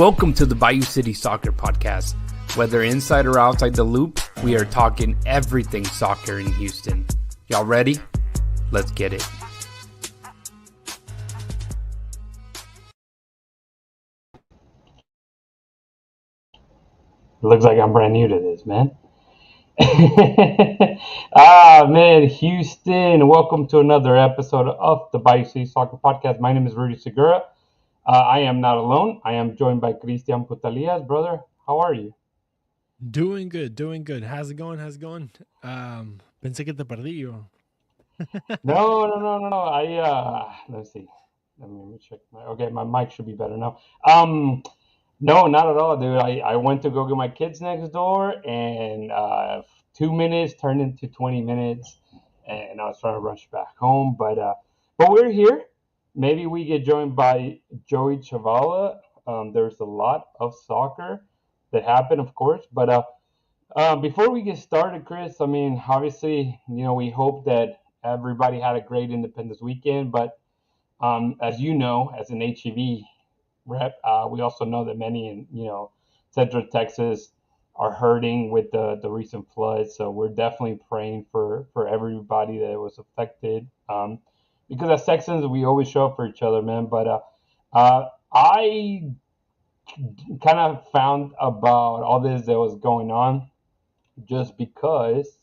Welcome to the Bayou City Soccer Podcast. Whether inside or outside the loop, we are talking everything soccer in Houston. Y'all ready? Let's get it. Looks like I'm brand new to this, man. Man, Houston, welcome to another episode of the Bayou City Soccer Podcast. My name is Rudy Segura. I am not alone. I am joined by Cristian Putalias. Brother, how are you? Doing good. How's it going? Pensé que te perdí yo. No. Let's see. Let me check my mic should be better now. No, not at all, dude. I went to go get my kids next door, and 2 minutes turned into 20 minutes, and I was trying to rush back home. But we're here. Maybe we get joined by Joey Chavala. There's a lot of soccer that happened, of course. But before we get started, Chris, I mean, obviously, we hope that everybody had a great Independence weekend. But as you know, as an HEV rep, we also know that many in Central Texas are hurting with the recent floods. So we're definitely praying for everybody that was affected. Because as Texans, we always show up for each other, man. But I kind of found about all this that was going on just because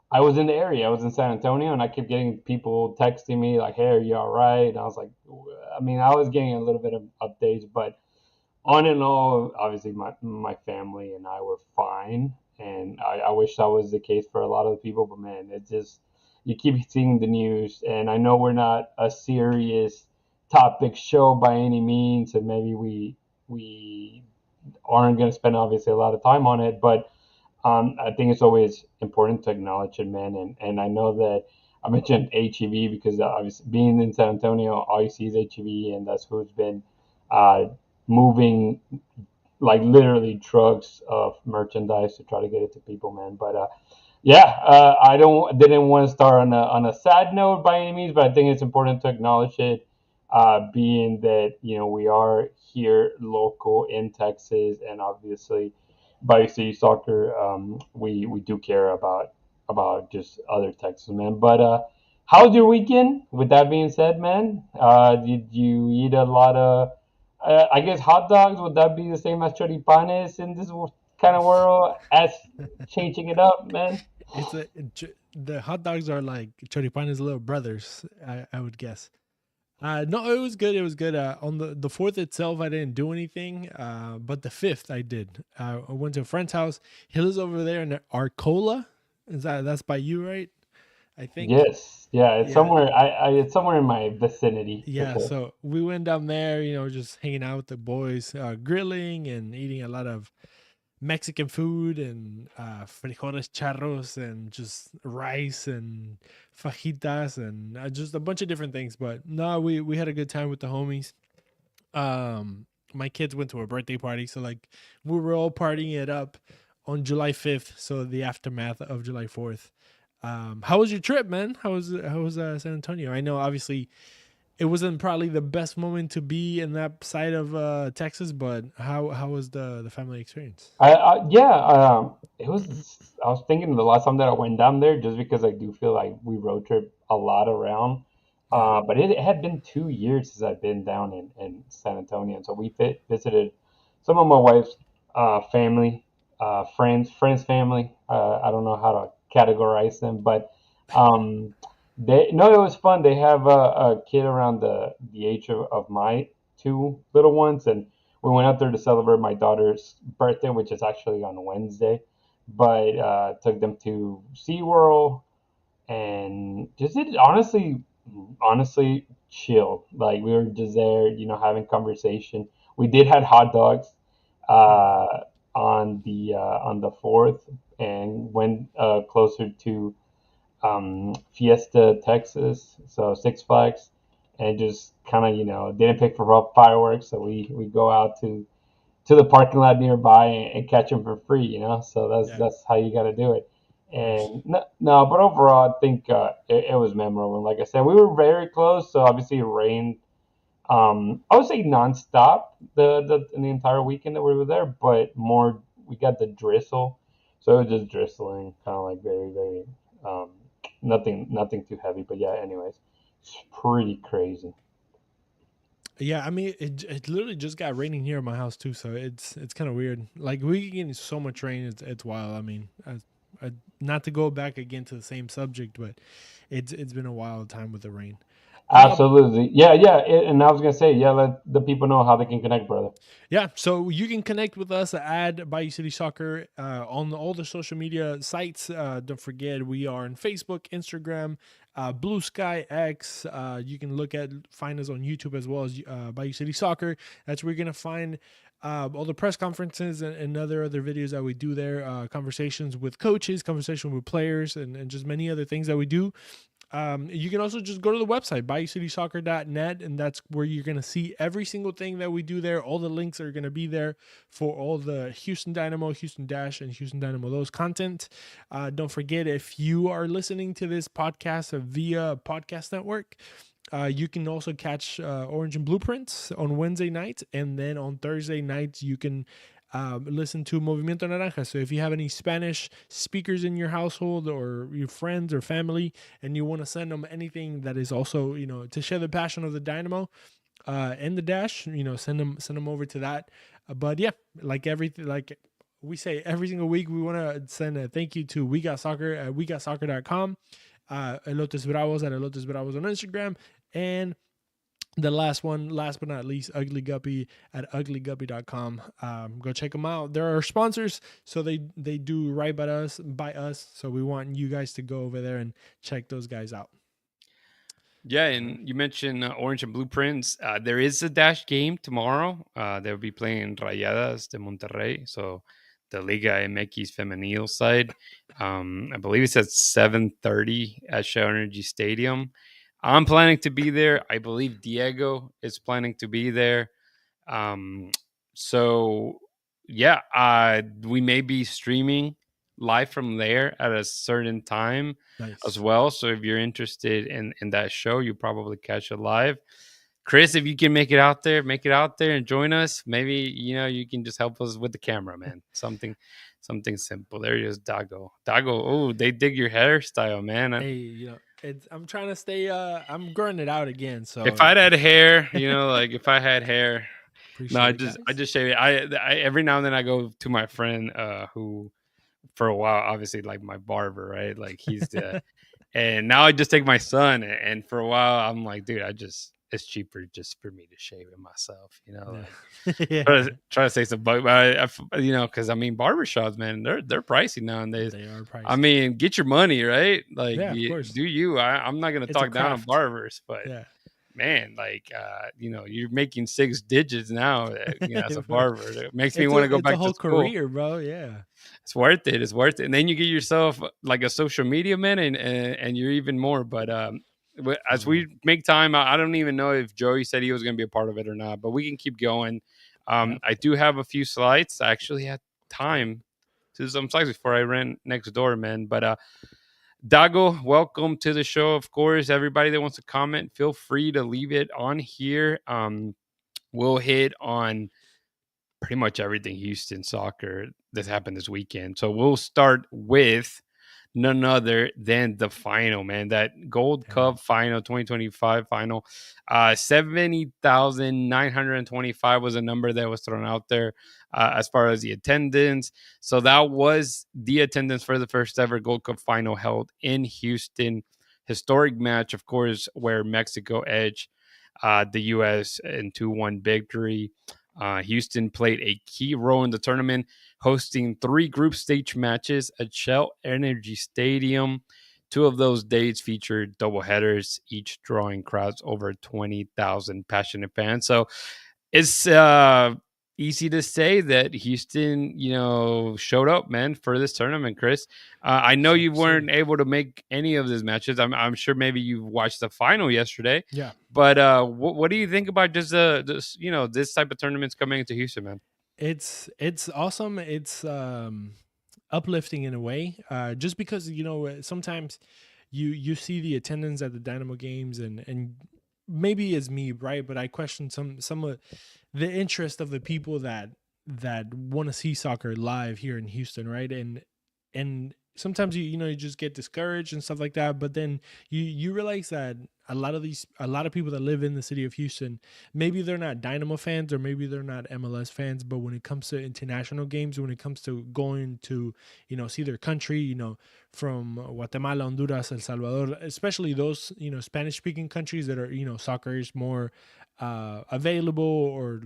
I was in the area. I was in San Antonio, and I kept getting people texting me like, "Hey, are you all right?" And I was like, I mean, I was getting a little bit of updates, but on and all, obviously, my family and I were fine. And I wish that was the case for a lot of the people, but man, it just, you keep seeing the news, and I know we're not a serious topic show by any means, and maybe we aren't going to spend obviously a lot of time on it, but I think it's always important to acknowledge it, man. And I know that I mentioned HEV because obviously being in San Antonio, all you see is HEV, and that's who's been moving like literally trucks of merchandise to try to get it to people, man. But I didn't want to start on a sad note by any means, but I think it's important to acknowledge it, being that we are here local in Texas, and obviously Bayou City Soccer, we do care about just other Texas, man. But how's your weekend? With that being said, man, did you eat a lot of? I guess hot dogs, would that be the same as choripanes in this kind of world as changing it up, man? The hot dogs are like choripanes' little brothers, I would guess. No, it was good. On the 4th itself, I didn't do anything. But the 5th, I did. I went to a friend's house. He lives over there in Arcola. That's by you, right? I think. Yes. Yeah. It's somewhere. It's somewhere in my vicinity. Yeah. So we went down there. Just hanging out with the boys, grilling and eating a lot of Mexican food and frijoles charros and just rice and fajitas and just a bunch of different things. But no, we had a good time with the homies. My kids went to a birthday party, so like we were all partying it up on July 5th, so the aftermath of July 4th. How was your trip, man? How was San Antonio? I know obviously it wasn't probably the best moment to be in that side of Texas, but how was the family experience? It was. I was thinking the last time that I went down there, just because I do feel like we road trip a lot around. But it had been 2 years since I've been down in San Antonio, and so we visited some of my wife's family, friends' family. I don't know how to categorize them, but it was fun. They have a kid around the age of my two little ones, and we went out there to celebrate my daughter's birthday, which is actually on Wednesday. But took them to SeaWorld and just did honestly chill. Like we were just there, having conversation. We did have hot dogs on the 4th, and went closer to Fiesta, Texas, so Six Flags, and just kind of didn't pick for fireworks, so we go out to the parking lot nearby and catch them for free, So that's how you got to do it. And no, but overall, I think it was memorable. And like I said, we were very close, so obviously it rained I would say nonstop the entire weekend that we were there, but more we got the drizzle, so it was just drizzling, kind of like very very um, nothing too heavy. But yeah, anyways, it's pretty crazy. Yeah, I mean, it literally just got raining here at my house too, so it's kind of weird. Like we getting so much rain, it's wild. I mean, not to go back again to the same subject, but it's been a wild time with the rain. Absolutely, yeah, yeah. And I was gonna say, yeah, let the people know how they can connect, brother. Yeah, so you can connect with us at Bayou City Soccer on all the social media sites. Don't forget, we are on Facebook, Instagram, Blue Sky, X. You can find us on YouTube as well as Bayou City Soccer. That's where you're gonna find all the press conferences and other videos that we do there. Conversations with coaches, conversation with players, and just many other things that we do. You can also just go to the website, BayouCitySoccer.net, and that's where you're going to see every single thing that we do there. All the links are going to be there for all the Houston Dynamo, Houston Dash, and Houston Dynamo, those content. Don't forget, if you are listening to this podcast via podcast network, you can also catch Orange and Blueprints on Wednesday nights, and then on Thursday nights, you can listen to Movimiento Naranja. So if you have any Spanish speakers in your household or your friends or family, and you want to send them anything that is also, to share the passion of the Dynamo and the Dash, send them over to that. But yeah, like everything, like we say every single week, we want to send a thank you to We Got Soccer at WeGotSoccer.com, Elotes Bravos at Elotes Bravos on Instagram, and the last but not least, Ugly Guppy at uglyguppy.com. Go check them out. They're our sponsors, so they do right by us. So we want you guys to go over there and check those guys out. Yeah, and you mentioned Orange and Blueprints. There is a Dash game tomorrow. They'll be playing Rayadas de Monterrey, so the Liga MX Femenil side. I believe it's at 7:30 at Shell NRG Stadium. I'm planning to be there. I believe Diego is planning to be there. So yeah, we may be streaming live from there at a certain time as well. So if you're interested in that show, you probably catch it live. Chris, if you can make it out there and join us. Maybe you can just help us with the camera, man. Something simple. There you go, Dago. Oh, they dig your hairstyle, man. Hey, I'm trying to stay. I'm growing it out again. So if I'd had hair, like if I had hair, I just shave it. I every now and then I go to my friend who, for a while, obviously like my barber, right? Like he's the, and now I just take my son, and for a while I'm like, dude, it's cheaper just for me to shave it myself, like yeah. try to save some buck, but because barbershops, man, they're pricey nowadays. They are pricey. I mean, get your money, right? Like, yeah, of course. Do you? I'm not gonna talk down on barbers, but yeah. Man, like you're making 6 digits now as a barber. It makes me want to go back to school. It's a whole career, bro. Yeah, it's worth it. And then you get yourself like a social media man, and you're even more. But as we make time, I don't even know if Joey said he was going to be a part of it or not, but we can keep going. I do have a few slides. I actually had time to do some slides before I ran next door, man. But Dago, welcome to the show. Of course, everybody that wants to comment, feel free to leave it on here. We'll hit on pretty much everything Houston soccer that's happened this weekend. So we'll start with none other than the final, man. That Gold Cup final, 2025 final. 70,925 was a number that was thrown out there as far as the attendance. So that was the attendance for the first ever Gold Cup final held in Houston. Historic match, of course, where Mexico edged the U.S. in 2-1 victory. Houston played a key role in the tournament, hosting 3 group stage matches at Shell NRG Stadium. 2 of those days featured doubleheaders, each drawing crowds over 20,000 passionate fans. So it's easy to say that Houston, showed up, man, for this tournament, Chris. I know you weren't able to make any of these matches. I'm sure maybe you watched the final yesterday. Yeah. But what do you think about just this type of tournaments coming into Houston, man? It's awesome. It's uplifting in a way. Just because sometimes you see the attendance at the Dynamo games and maybe it's me, right? But I question some of the interest of the people that want to see soccer live here in Houston, right? And sometimes you just get discouraged and stuff like that. But then you realize that a lot of people that live in the city of Houston, maybe they're not Dynamo fans or maybe they're not MLS fans, but when it comes to international games, when it comes to going to see their country, from Guatemala, Honduras, El Salvador, especially those Spanish speaking countries that are soccer is more available, or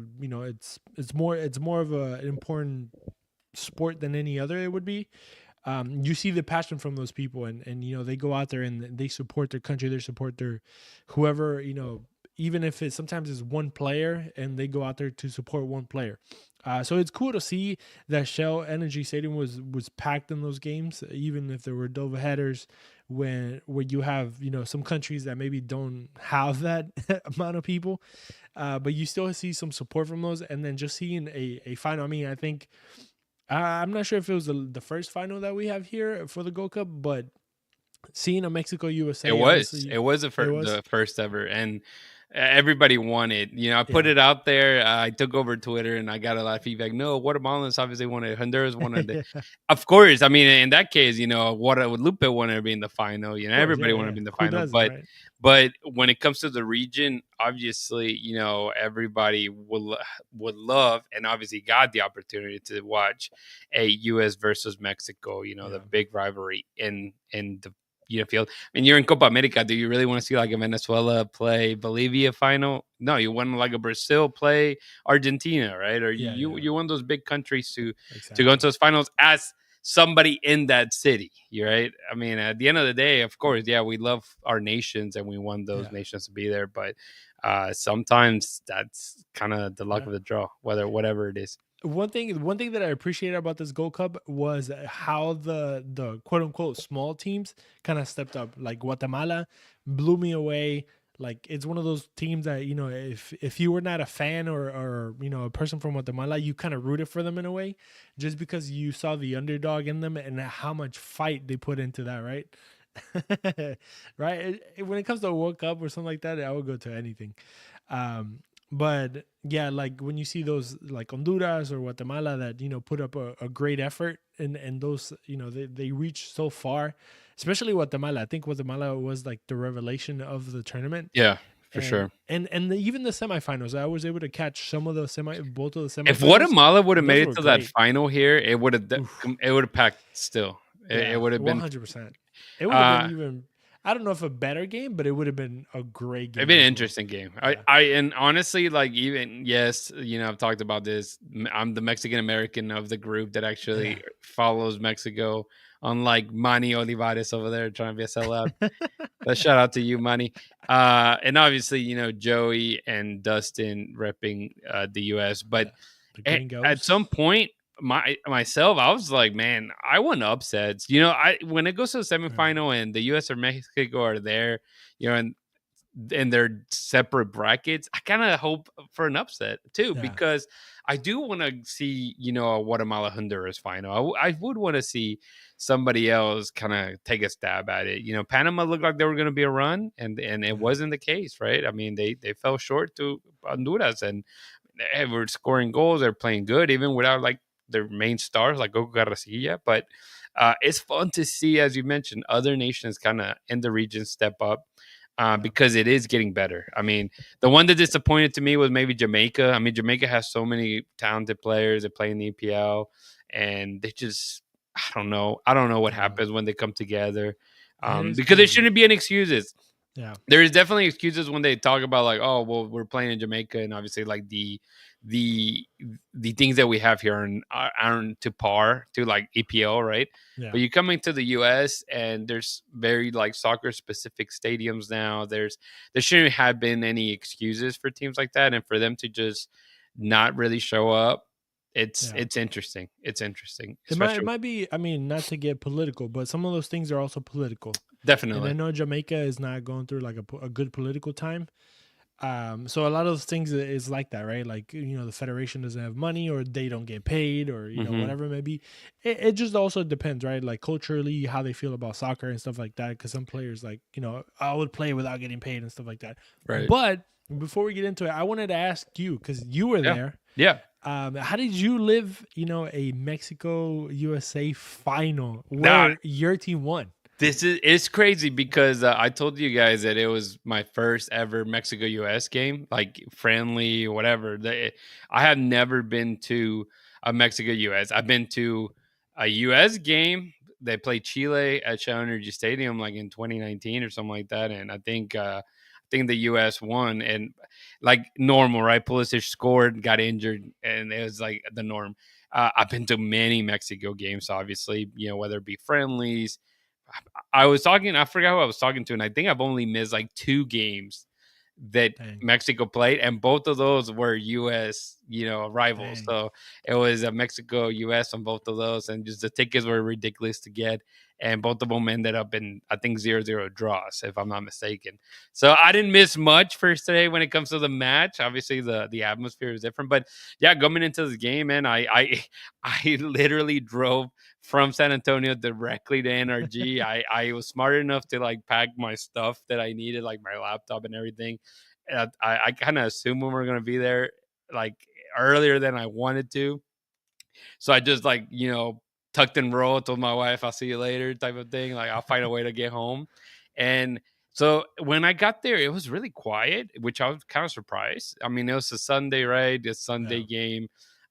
it's more of an important sport than any other it would be. You see the passion from those people, and they go out there and they support their country, they support their whoever, even if it's sometimes it's one player, and they go out there to support one player. So it's cool to see that Shell NRG Stadium was packed in those games, even if there were double headers, where you have some countries that maybe don't have that amount of people, but you still see some support from those. And then just seeing a final. I mean, I think I'm not sure if it was the first final that we have here for the Gold Cup, but seeing a Mexico USA, it was the first ever, and everybody wanted. I put it out there. I took over Twitter, and I got a lot of feedback. No, Guatemalans obviously wanted. Honduras wanted it. Of course, I mean, in that case, Lupe wanted to be in the final. Everybody wanted to be in the final, but when it comes to the region, obviously, everybody would love, and obviously got the opportunity to watch a U.S. versus Mexico. The big rivalry in the field. I mean, you're in Copa America. Do you really want to see like a Venezuela play Bolivia final? No, you want like a Brazil play Argentina, right? Or you want those big countries to go into those finals as somebody in that city, right? I mean, at the end of the day, of course, we love our nations and we want those nations to be there, but sometimes that's kind of the luck of the draw, whatever it is. One thing that I appreciated about this Gold Cup was how the quote unquote small teams kind of stepped up. Like Guatemala blew me away. Like it's one of those teams that if you were not a fan or a person from Guatemala, you kind of rooted for them in a way, just because you saw the underdog in them and how much fight they put into that, right? Right. When it comes to a World Cup or something like that, I would go to anything. But yeah, like when you see those like Honduras or Guatemala that, put up a great effort and those, they reach so far, especially Guatemala. I think Guatemala was like the revelation of the tournament. Yeah, for sure. And even the semifinals, I was able to catch both of the semifinals. If Guatemala would have made it to that final here, it would have packed still. It would have been 100%. It would have been even, I don't know if a better game, but it would have been a great game. It'd been an interesting game. And honestly, like I've talked about this. I'm the Mexican American of the group that actually follows Mexico, unlike Manny Olivares over there trying to be a sellout. But shout out to you, Manny. And obviously, Joey and Dustin repping the US. But at some point, myself, I was like, man, I want upsets. When it goes to the semifinal and the U.S. or Mexico are there, and their separate brackets, I kind of hope for an upset too, because I do want to see, a Guatemala Honduras final. I would want to see somebody else kind of take a stab at it. Panama looked like they were going to be a run, and it wasn't the case, right? I mean, they fell short to Honduras, and they were scoring goals. They're playing good, even without like their main stars like Goku Garrasilla. But it's fun to see, as you mentioned, other nations kind of in the region step up because it is getting better. I mean, the one that disappointed to me was maybe Jamaica. I mean, Jamaica has so many talented players that play in the EPL, and they just, I don't know what happens when they come together, because there shouldn't be any excuses. Yeah, there is definitely excuses when they talk about like, oh, well, we're playing in Jamaica, and obviously like the things that we have here aren't to par to like EPL, right? Yeah. But you come into the US and there's very like soccer specific stadiums now. There shouldn't have been any excuses for teams like that, and for them to just not really show up. It's interesting. It's interesting. It might be. I mean, not to get political, but some of those things are also political. Definitely. And I know Jamaica is not going through like a good political time. So a lot of those things is like that, right? Like, the federation doesn't have money, or they don't get paid, or Mm-hmm. whatever it may be. It just also depends, right? Like culturally, how they feel about soccer and stuff like that. Because some players, like, I would play without getting paid and stuff like that. Right. But before we get into it, I wanted to ask you, because you were Yeah. there. Yeah. How did you live, a Mexico USA final Nah, where your team won? it's crazy because I told you guys that it was my first ever Mexico US game, like friendly, whatever. I have never been to a Mexico US. I've been to a US game. They played Chile at Shell NRG Stadium like in 2019 or something like that, and I think the US won, and like normal, right? Pulisic scored, got injured, and it was like the norm. I've been to many Mexico games, obviously, whether it be friendlies. I was talking, I forgot who I was talking to, and I think I've only missed like 2 games that Dang. Mexico played, and both of those were US, rivals. Dang. So it was a Mexico US on both of those, and just the tickets were ridiculous to get. And both of them ended up in, I think, 0-0 draws, if I'm not mistaken. So I didn't miss much first today when it comes to the match. Obviously, the atmosphere is different, but yeah, coming into this game, man, I literally drove from San Antonio directly to NRG. I was smart enough to like pack my stuff that I needed, like my laptop and everything. I kind of assumed we were going to be there like earlier than I wanted to. So I just like, tucked and rolled, told my wife, I'll see you later type of thing. Like I'll find a way to get home. And so when I got there, it was really quiet, which I was kind of surprised. I mean, it was a Sunday, right? A Sunday Yeah.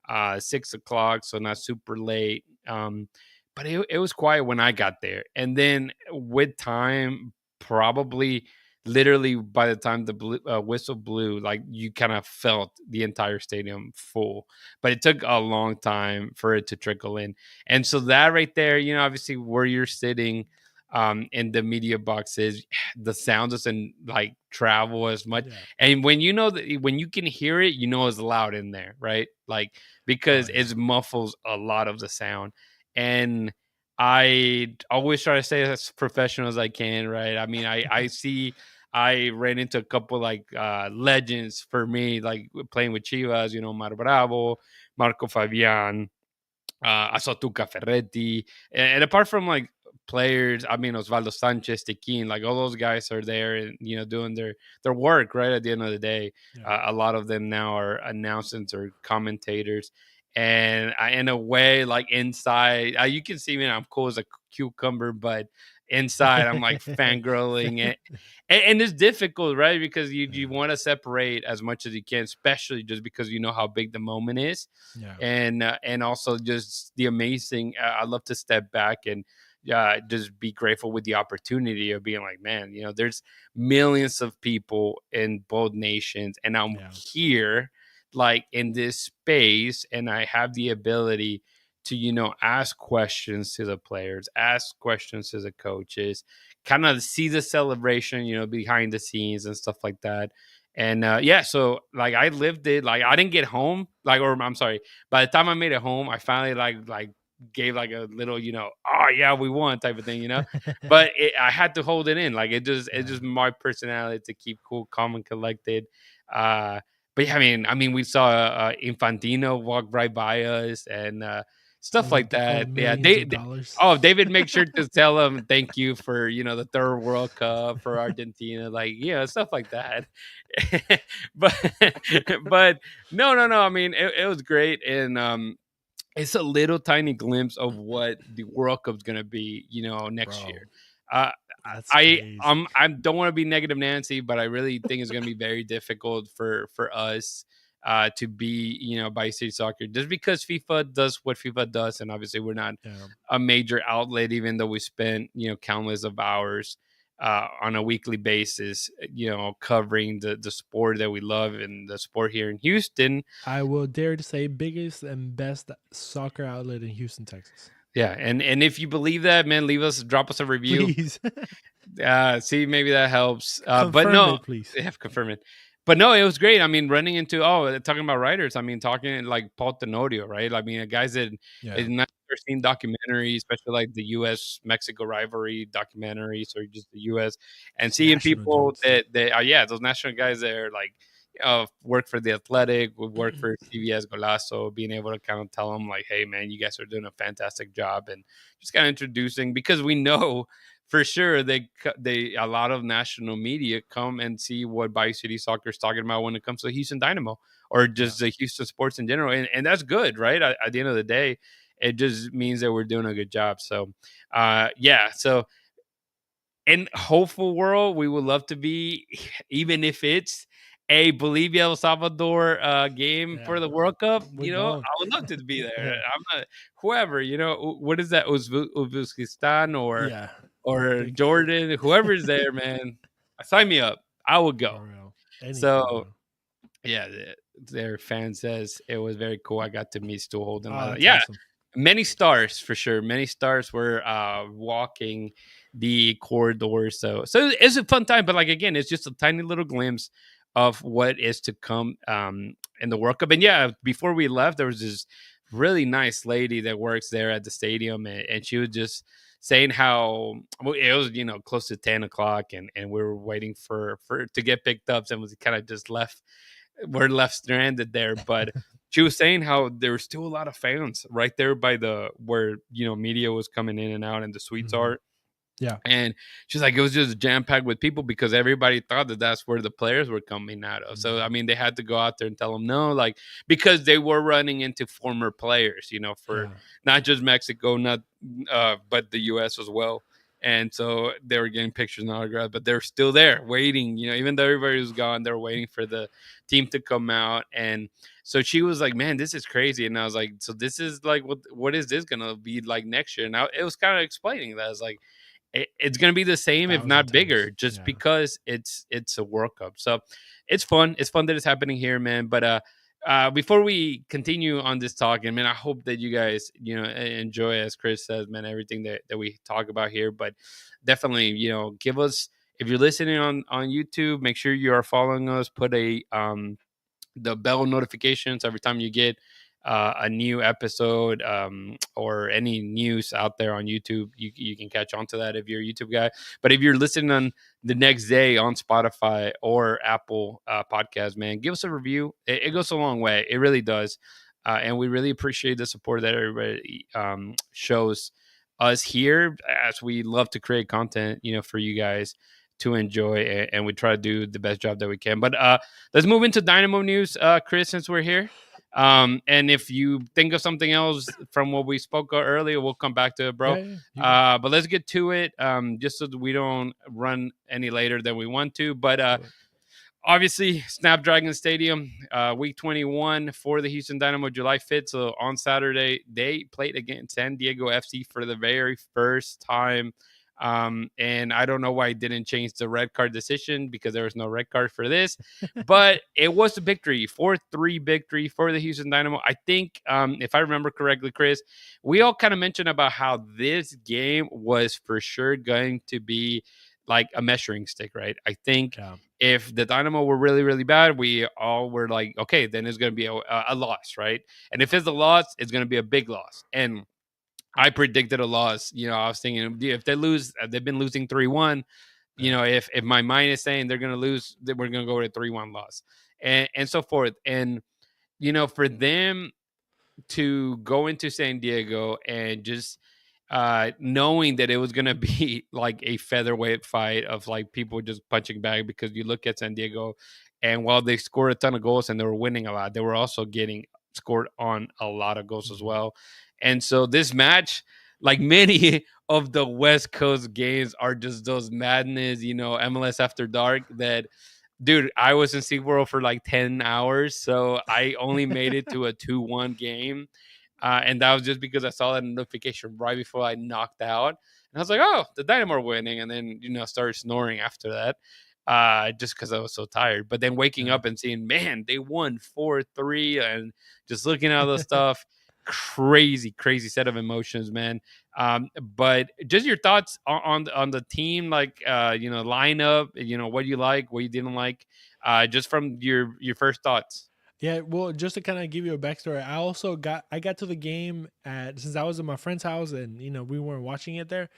game, 6 o'clock, so not super late. But it was quiet when I got there. And then with time, probably literally by the time the whistle blew, like you kind of felt the entire stadium full, but it took a long time for it to trickle in. And so that right there, obviously where you're sitting in the media boxes, the sound doesn't like travel as much. Yeah. And when you can hear it, it's loud in there, right? Like Oh because yeah. it muffles a lot of the sound. And I always try to stay as professional as I can, right? I mean, I ran into a couple like legends for me, like playing with Chivas, Mar Bravo, Marco Fabian, I saw Tuca Ferretti, and apart from like players, I mean Osvaldo Sanchez, Tequin, like all those guys are there and doing their work. Right at the end of the day, Yeah. a lot of them now are announcers or commentators, and in a way, like inside, you can see me. I'm cool as a cucumber, but inside, I'm like fangirling it. And it's difficult, right? Because you want to separate as much as you can, especially just because you know how big the moment is, Yeah. and also just the amazing. I love to step back and just be grateful with the opportunity of being like, man, there's millions of people in both nations, and I'm Yeah. here, like in this space, and I have the ability to ask questions to the players, ask questions to the coaches, kind of see the celebration, behind the scenes and stuff like that. And yeah, so like I lived it. Like I didn't get home, like, or I'm sorry, by the time I made it home, I finally like gave like a little, oh yeah, we won type of thing. But I had to hold it in. Like it's Yeah. just my personality to keep cool, calm, and collected. Uh, but yeah, I mean, we saw Infantino walk right by us and stuff like They called that. Yeah, millions of dollars. oh, David, make sure to tell them thank you for the third World Cup for Argentina, like stuff like that. but but no. I mean, it was great, and it's a little tiny glimpse of what the World Cup's gonna be, next Bro, year. Uh, that's I crazy. I don't want to be negative Nancy, but I really think it's gonna be very difficult for us to be Bayou City Soccer, just because FIFA does what FIFA does, and obviously we're not Yeah. a major outlet, even though we spend countless of hours on a weekly basis, covering the sport that we love and the sport here in Houston. I will dare to say biggest and best soccer outlet in Houston, Texas. Yeah, and if you believe that, man, drop us a review. Please See, maybe that helps. But confirm no, it, please. yeah, confirm it. But no, it was great. I mean, talking about writers. I mean, talking like Paul Tenorio, right? I mean, guys that Yeah. is not start seeing documentaries, especially like the U.S. Mexico rivalry documentaries, or just the U.S. and Those seeing national people joints. that they are, yeah, those national guys that are like, work for the Athletic, would work for CBS Golazo, being able to kind of tell them like, hey man, you guys are doing a fantastic job, and just kind of introducing, because we know for sure they a lot of national media come and see what Bayou City Soccer is talking about when it comes to Houston Dynamo, or Yeah. just the Houston sports in general, and that's good, right? At the end of the day, it just means that we're doing a good job. So, yeah. So, in hopeful world, we would love to be, even if it's a Bolivia El Salvador game for Yeah. the World Cup. We're going. I would love to be there. Yeah. I'm not whoever. What is that? Uzbekistan Yeah. or Big Jordan, whoever's there, man. Sign me up. I would go. for real. Anything, So bro. yeah, their fan says it was very cool. I got to meet Stu Holden. Oh, that's Yeah, awesome. many stars for sure. Many stars were walking the corridors. So it's a fun time. But like again, it's just a tiny little glimpse of what is to come in the World Cup. And yeah, before we left, there was this really nice lady that works there at the stadium, and she was just saying how, well, it was close to 10 o'clock, and we were waiting for to get picked up, and was kind of just left, we're left stranded there. But she was saying how there were still a lot of fans right there by the where media was coming in and out, and the suites Mhm. are. Yeah. And she's like, it was just jam packed with people because everybody thought that that's where the players were coming out of. So I Mhm. mean, they had to go out there and tell them no, like, because they were running into former players, for Yeah. not just Mexico, not but the U.S. as well. And so they were getting pictures and autographs, but they're still there waiting. Even though everybody was gone, they're waiting for the team to come out. And so she was like, "Man, this is crazy." And I was like, "So this is like what is this gonna be like next year?" And it was kind of explaining that. I was like, it's going to be the same, if 1,000 not times. bigger, just Yeah. because it's a World Cup. So it's fun. It's fun that it's happening here, man. But before we continue on this talk, and man, I hope that you guys enjoy, as Chris says, man, everything that we talk about here. But definitely, give us, if you're listening on YouTube, make sure you are following us. Put the bell notifications every time you get a new episode, or any news out there on YouTube. You can catch on to that if you're a YouTube guy. But if you're listening on the next day on Spotify or Apple Podcast, man, give us a review. It goes a long way. It really does. And we really appreciate the support that everybody shows us here, as we love to create content, for you guys to enjoy, and we try to do the best job that we can. But let's move into Dynamo news, Chris, since we're here. And if you think of something else from what we spoke of earlier, we'll come back to it, bro. Yeah. Yeah. But let's get to it, just so that we don't run any later than we want to. But Do it. obviously, Snapdragon Stadium, week 21 for the Houston Dynamo, July 5th. So on Saturday, they played against San Diego FC for the very first time. And I don't know why it didn't change the red card decision, because there was no red card for this, but it was a victory, 4-3 victory for the Houston Dynamo. I think, if I remember correctly, Chris, we all kind of mentioned about how this game was for sure going to be like a measuring stick, right? I think Yeah. if the Dynamo were really, really bad, we all were like, okay, then it's going to be a loss, right? And if it's a loss, it's going to be a big loss. And I predicted a loss. I was thinking, if they lose, they've been losing 3-1. Yeah. If my mind is saying they're going to lose, then we're going to go with a 3-1 loss, and so forth. And for them to go into San Diego and just knowing that it was going to be like a featherweight fight of like people just punching back, because you look at San Diego, and while they scored a ton of goals and they were winning a lot, they were also getting scored on a lot of goals as Mhm. well. And so this match, like many of the West Coast games, are just those madness, MLS After Dark, that dude, I was in SeaWorld for like 10 hours, so I only made it to a 2-1 game. And that was just because I saw that notification right before I knocked out. And I was like, oh, the Dynamo are winning. And then, started snoring after that, just because I was so tired. But then waking Yeah. up and seeing, man, they won 4-3, and just looking at all the stuff, crazy, crazy set of emotions, man. But just your thoughts on the team, like lineup, what you like, what you didn't like, just from your first thoughts. Yeah, well, just to kind of give you a backstory, I got to the game since I was at my friend's house and we weren't watching it there.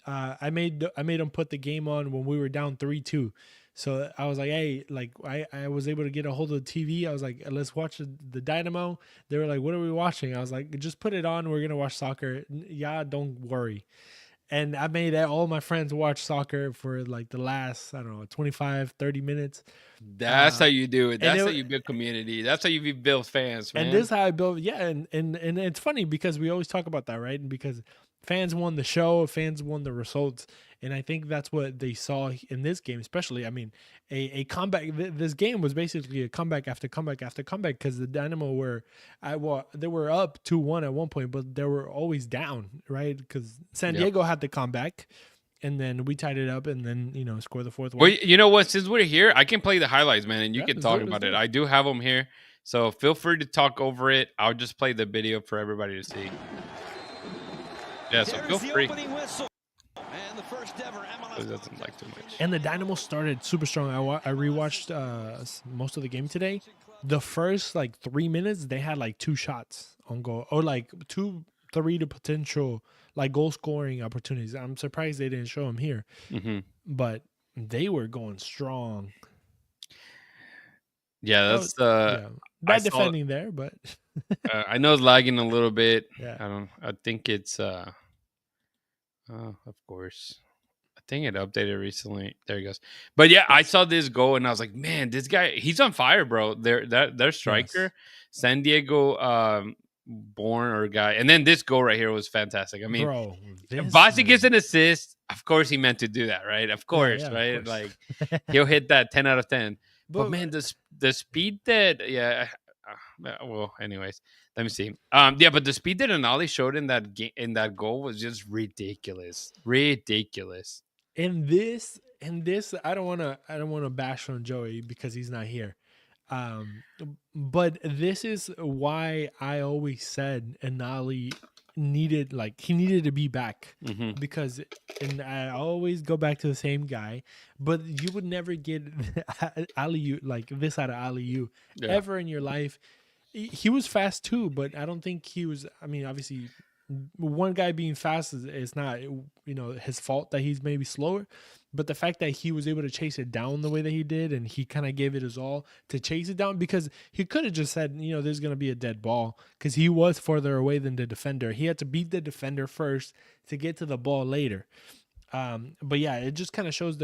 I made them put the game on when we were down 3-2. So I was like, hey, like I was able to get a hold of the TV. I was like, let's watch the Dynamo. They were like, what are we watching? I was like, just put it on. We're gonna watch soccer. Yeah, don't worry. And I made all my friends watch soccer for like the last, I don't know, 25, 30 minutes. That's how you do it. That's how you build community. That's how you build fans, man. And this is how I build, yeah. And it's funny because we always talk about that, right? And because fans won the show, fans won the results. And I think that's what they saw in this game, especially. I mean, a comeback. This game was basically a comeback after comeback after comeback because the Dynamo they were up 2-1 at one point, but they were always down, right? Because San Diego had the comeback, and then we tied it up, and then score the fourth one. Well, you know what? Since we're here, I can play the highlights, man, and you can talk about it. I do have them here, so feel free to talk over it. I'll just play the video for everybody to see. Yeah, so feel free. It doesn't like too much. And the Dynamo started super strong. I rewatched most of the game today. The first 3 minutes, they had 2 shots on goal, or 3 to potential goal scoring opportunities. I'm surprised they didn't show them here, but they were going strong. Yeah, that's bad defending there, but I know it's lagging a little bit. Yeah, I think it's of course. I think it updated recently. There he goes. But yeah, I saw this goal and I was like, man, this guy, he's on fire, bro. Their striker, yes. San Diego born or guy. And then this goal right here was fantastic. I mean, Bossi gets an assist. Of course he meant to do that, right? Of course, yeah, right? Of course. Like he'll hit that 10 out of 10. But man, the speed that well, anyways, let me see. But the speed that Anali showed in that goal was just ridiculous. And this, I don't want to bash on Joey because he's not here. But this is why I always said Anali needed to be back, because, and I always go back to the same guy, but you would never get Aliyu like this out of Aliyu ever in your life. He was fast too, but I don't think he was. I mean, obviously, one guy being fast is not his fault that he's maybe slower, but the fact that he was able to chase it down the way that he did, and he kind of gave it his all to chase it down, because he could have just said, there's going to be a dead ball, because he was further away than the defender. He had to beat the defender first to get to the ball later. But yeah, it just kind of shows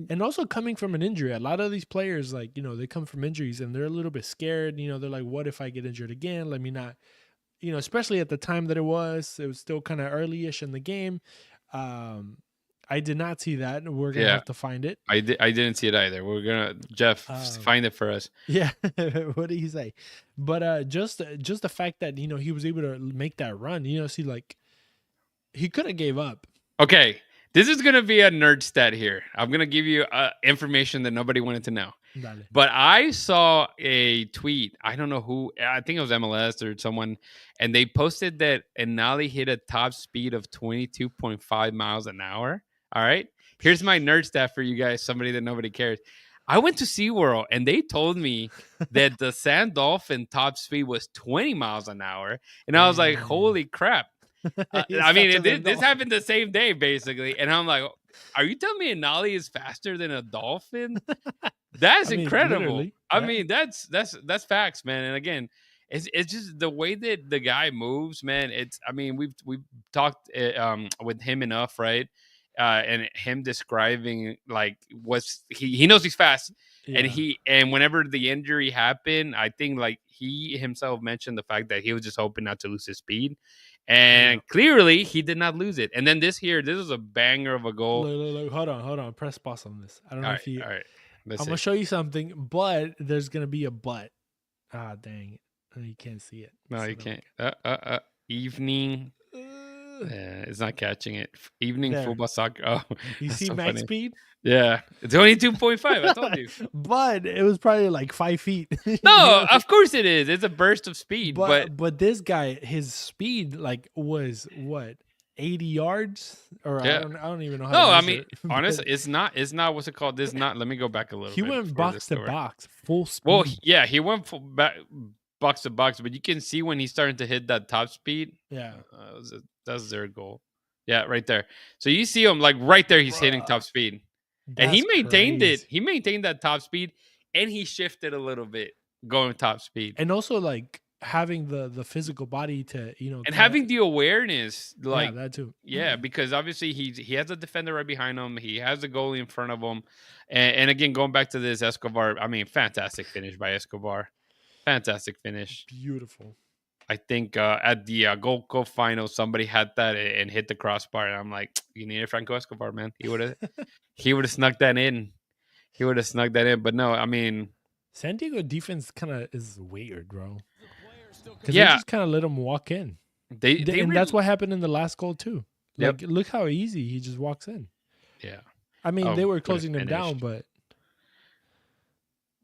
and also coming from an injury. A lot of these players, they come from injuries and they're a little bit scared. They're like, what if I get injured again? Let me not, especially at the time that it was still kind of early-ish in the game. I did not see that. We're going to have to find it. I didn't see it either. We're going to, Jeff, find it for us. Yeah. What did he say? But just the fact that, he was able to make that run, see, he could have gave up. Okay. This is going to be a nerd stat here. I'm going to give you information that nobody wanted to know. Dale. But I saw a tweet. I don't know who. I think it was MLS or someone. And they posted that Anali hit a top speed of 22.5 miles an hour. All right. Here's my nerd stat for you guys. Somebody that nobody cares. I went to SeaWorld and they told me that the Sand Dolphin top speed was 20 miles an hour. And I was like, holy crap. I mean, this happened the same day, basically. And I'm like, are you telling me Anali is faster than a dolphin? That's incredible. I mean, that's facts, man. And again, it's just the way that the guy moves, man. We've talked with him enough, right? And him describing he knows he's fast. Yeah. And whenever the injury happened, I think he himself mentioned the fact that he was just hoping not to lose his speed. And clearly he did not lose it. And then this was a banger of a goal. Look, hold on. Press pause on this. I don't know if you. All right. I'm going to show you something, but there's going to be a but. Ah, dang it. You can't see it. No, so you can't. Evening. It's not catching it. Evening there. Football soccer. Oh, you see so max speed? Yeah. It's only 2.5. I told you. But it was probably 5 feet. No, of course it is. It's a burst of speed. But this guy, his speed was what? 80 yards, or Yeah. I don't even know how No, to I measure mean, it. honestly, it's not what's it called? This not. Let me go back a little He bit. went before box this to story. box, full speed. Well, yeah, he went back box to box, but you can see when he's starting to hit that top speed. Yeah. That's their goal. Yeah, right there. So you see him like right there. He's hitting top speed, and he That's maintained it. crazy. He maintained that top speed, and he shifted a little bit going top speed, And also like having the physical body to, and having the awareness, like yeah, that too. yeah, because obviously he has a defender right behind him. He has a goalie in front of him, and again going back to this Escobar. I mean, fantastic finish by Escobar. Fantastic finish. Beautiful. I think at the Gold Cup final, somebody had that and hit the crossbar, and I'm like, you need a Franco Escobar, man. He would have snuck that in. He would have snuck that in. But no, I mean, San Diego defense kind of is weird, bro. Because they yeah, just kind of let him walk in. they And really, that's what happened in the last goal too. Yep. Like, look how easy he just walks in. yeah. I mean, Oh, they were what a closing them down, finish. but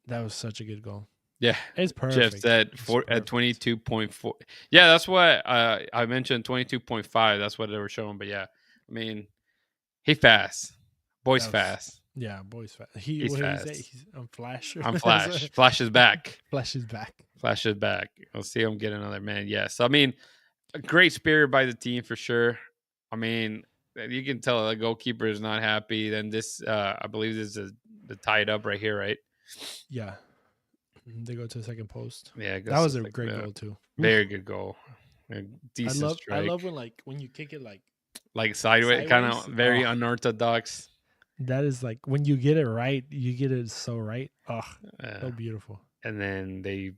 that was such a good goal. Yeah, It's perfect. Jeff said at 22.4. Yeah, that's what I mentioned 22.5. That's what they were showing. But yeah, I mean, he fast. Boy's fast. Yeah, boy's fast. He's What did fast. he say? He's on Flash. I'm Flash. Flash is back. Flash is back. Flash is back. We'll see him get another man. Yes. I mean, a great spirit by the team for sure. I mean, you can tell the goalkeeper is not happy. Then this, I believe this is the tied up right here, right? Yeah. They go to the second post. Yeah. it goes That was to a like great the- goal too. Very good goal. A I decent love strike. when you kick it Like sideways, kind of sideways? very Oh. unorthodox. that is like when you get it right, you get it so right. Oh, so beautiful. And then they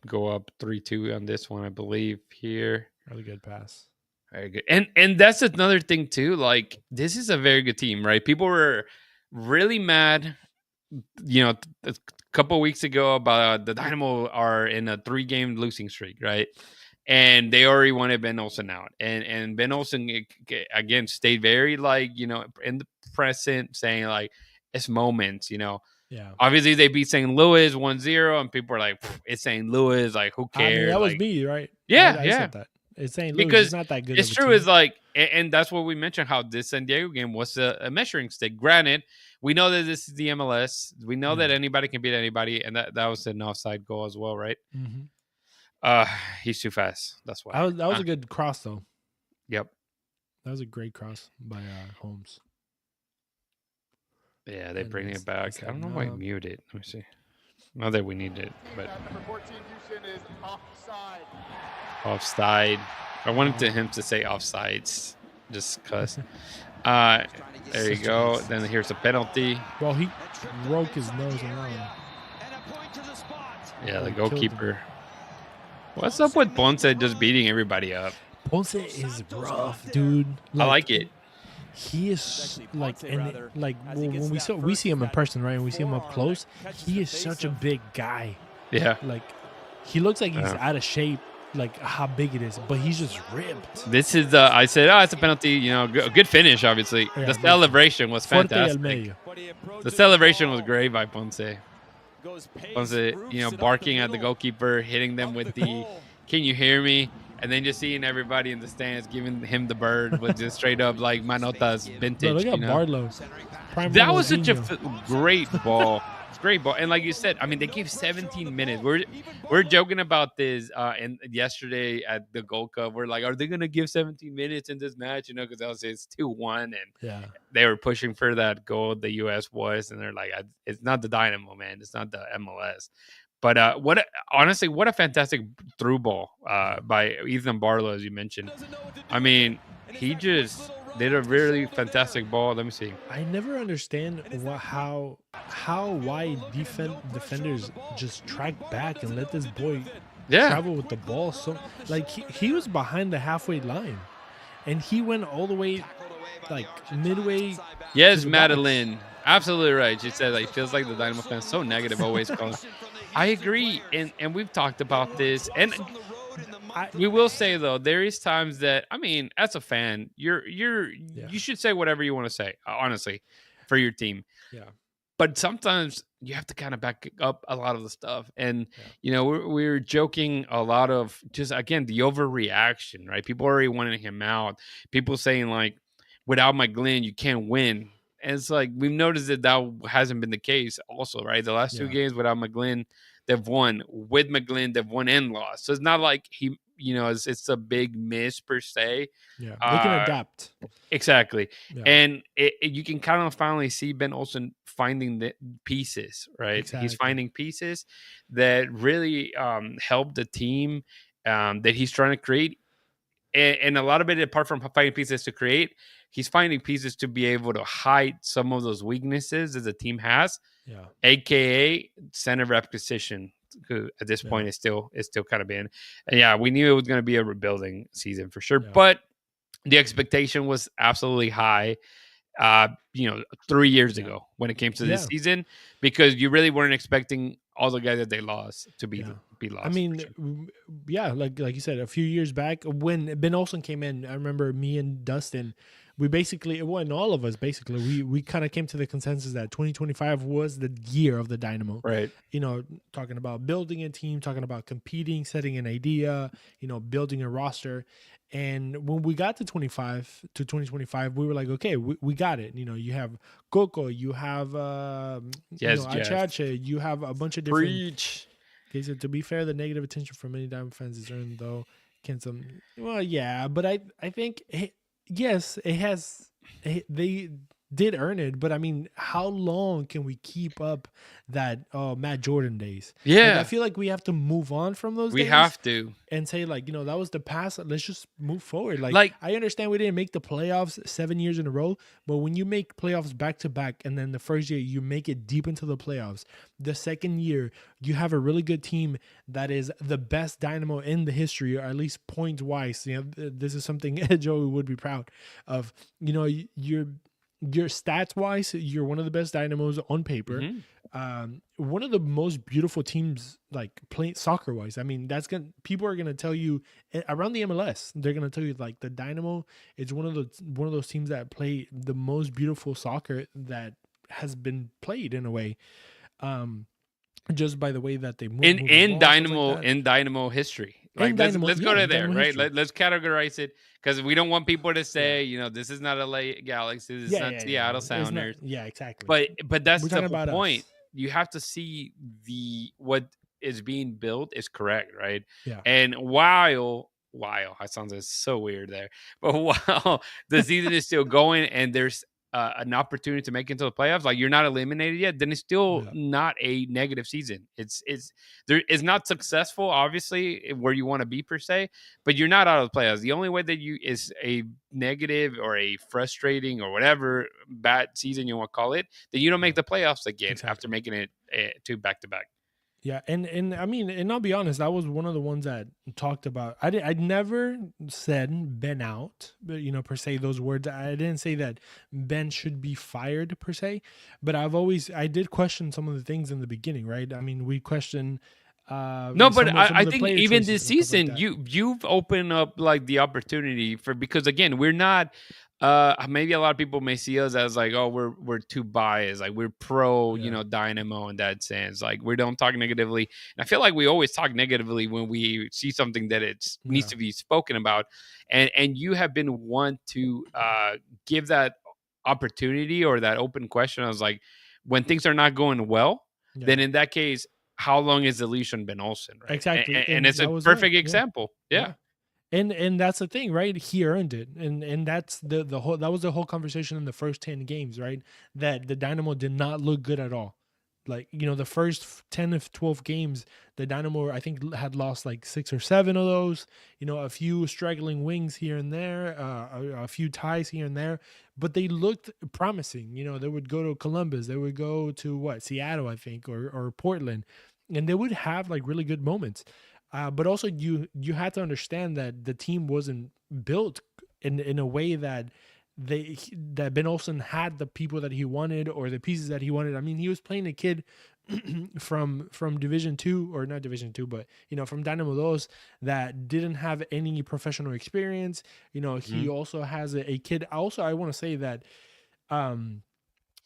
go up 3-2 on this one, I believe, here. Really good pass. Very good. And that's another thing too. Like, this is a very good team, right? People were really mad, a couple of weeks ago about the Dynamo are in a 3-game losing streak, right? And they already wanted Ben Olsen out. And Ben Olsen again stayed very in the present, saying like it's moments, Yeah. Obviously, they beat St. Louis 1-0, and people are like, it's St. Louis. Like, who I mean, cares? that was Like, me, right? Yeah, I yeah. said that. It's St. Louis. Because It's not that good. it's of a true. team. It's like, and that's what we mentioned, how this San Diego game was a measuring stick. Granted, we know that this is the MLS. We know that anybody can beat anybody, and that was an offside goal as well, right? Mhm. He's too fast. That's why. That was a good cross, though. Yep. That was a great cross by Holmes. Yeah, they And bring it's- it back. it's I don't know like, why I no. muted. Let me see. Not that we need it, but Number 14, Houston is offside. offside. I wanted him to say offsides, just cause. There you Such a go. nice- Then here's a penalty. Well, he broke his nose around. Yeah, the They killed him. goalkeeper. What's up with Ponce just beating everybody up? Ponce is rough, dude. I like it. He is like, when we see him in person, right? And we see him up close, he is such a big guy. Yeah. Like, he looks like he's Yeah. out of shape, like how big it is, but he's just ripped. This is I said, it's a penalty. Good finish, obviously. Yeah, the good. celebration was Fuerte al fantastic. medio. The celebration was great by Ponce. Ponce, barking at the goalkeeper, hitting them with the "Can you hear me?" And then just seeing everybody in the stands giving him the bird with just straight up like Manotas vintage. But look at Barlow. Prime That was such a Ronaldinho. great ball. It's a great ball. And like you said, I mean, they gave 17 minutes. We're joking about this and yesterday at the Gold Cup. We're like, are they going to give 17 minutes in this match? Because it's 2-1 and Yeah. they were pushing for that goal, the U.S. was, and they're like, it's not the Dynamo, man. It's not the MLS. But honestly, what a fantastic through ball by Ethan Barlow, as you mentioned. I mean, he just did a really fantastic ball. Let me see. I never understand why defenders just track back and let this boy travel with the ball. So like he was behind the halfway line, and he went all the way like midway. Yes, to the Madeline, absolutely right. She said like feels like the Dynamo fans so negative always calling. I agree, and we've talked about this, and we will say though there is times that as a fan, you should say whatever you want to say, honestly, for your team. Yeah. But sometimes you have to kind of back up a lot of the stuff. And, you know, we're joking a lot of just, again, the overreaction, right? People already wanting him out. People saying, like, without McGlynn, you can't win. And it's like, we've noticed that hasn't been the case also, right? The last 2 games without McGlynn, they've won. With McGlynn, they've won and lost. So it's not like he, you know, it's a big miss per se. Yeah, they can adapt. Exactly. Yeah. And you can kind of finally see Ben Olsen finding the pieces, right? Exactly. He's finding pieces that really help the team that he's trying to create. And a lot of it, apart from finding pieces to create, he's finding pieces to be able to hide some of those weaknesses that the team has, AKA center rep position. At this point, it's still kind of been. And we knew it was going to be a rebuilding season for sure, but the expectation was absolutely high, 3 years ago when it came to this season, because you really weren't expecting all the guys that they lost to be lost. I mean, like you said, a few years back when Ben Olsen came in, I remember me and Dustin, we basically, and all of us basically, we kind of came to the consensus that 2025 was the year of the Dynamo. Right. You know, talking about building a team, talking about competing, setting an idea, building a roster. And when we got to 2025, we were like, okay, we got it. You have Coco, you have Achache, you have a bunch of different. Preach. Okay, so to be fair, the negative attention from many Diamond fans is earned, though. But I think yes, it has. They did earn it, but I mean, how long can we keep up that Matt Jordan days? Yeah, I feel like we have to move on from those. We days have to, and say that was the past. Let's just move forward. Like I understand we didn't make the playoffs 7 years in a row, but when you make playoffs back to back, and then the first year you make it deep into the playoffs, the second year you have a really good team that is the best Dynamo in the history, or at least points wise. This is something Joey would be proud of. Your stats wise, you're one of the best Dynamos on paper. Mm-hmm. One of the most beautiful teams, like playing soccer wise. I mean, people are gonna tell you around the MLS. They're gonna tell you like the Dynamo is one of those teams that play the most beautiful soccer that has been played in a way. Just by the way that they move in Dynamo history. Like let's go to there, right? Let's categorize it, because we don't want people to say, this is not LA Galaxy, this is not Seattle Sounders. Exactly. But that's the whole point. You have to see what is being built is correct, right? Yeah. And while that sounds so weird there, but while the season is still going and there's an opportunity to make it into the playoffs, like you're not eliminated yet, then it's still not a negative season. It's not successful, obviously, where you want to be per se, but you're not out of the playoffs. The only way that you is a negative or a frustrating or whatever bad season you want to call it, that you don't make the playoffs again after making it two back-to-back. Yeah, and I mean, and I'll be honest, I was one of the ones that talked about. I never said Ben out, but per se those words. I didn't say that Ben should be fired per se, but I did question some of the things in the beginning, right? I mean, we questioned. I think even this season, like you've opened up like the opportunity because again, we're not. Maybe a lot of people may see us as like, oh, we're too biased, like we're pro, Dynamo in that sense. Like we don't talk negatively, and I feel like we always talk negatively when we see something that needs to be spoken about. And you have been one to give that opportunity or that open question. I was like, when things are not going well, then in that case, how long is the leash on Ben Olsen? Right? Exactly, and it's a perfect example. Yeah. And that's the thing, right? He earned it, and that's the whole. That was the whole conversation in the first 10 games, right? That the Dynamo did not look good at all. Like the first 10 of 12 games, the Dynamo I think had lost like 6 or 7 of those. A few straggling wings here and there, a few ties here and there, but they looked promising. They would go to Columbus, they would go to Seattle, I think, or Portland, and they would have like really good moments. But also you had to understand that the team wasn't built in a way that Ben Olsen had the people that he wanted or the pieces that he wanted. I mean, he was playing a kid from Division 2, or not Division 2, but from Dynamo Dos that didn't have any professional experience. He also has a kid. Also, I want to say that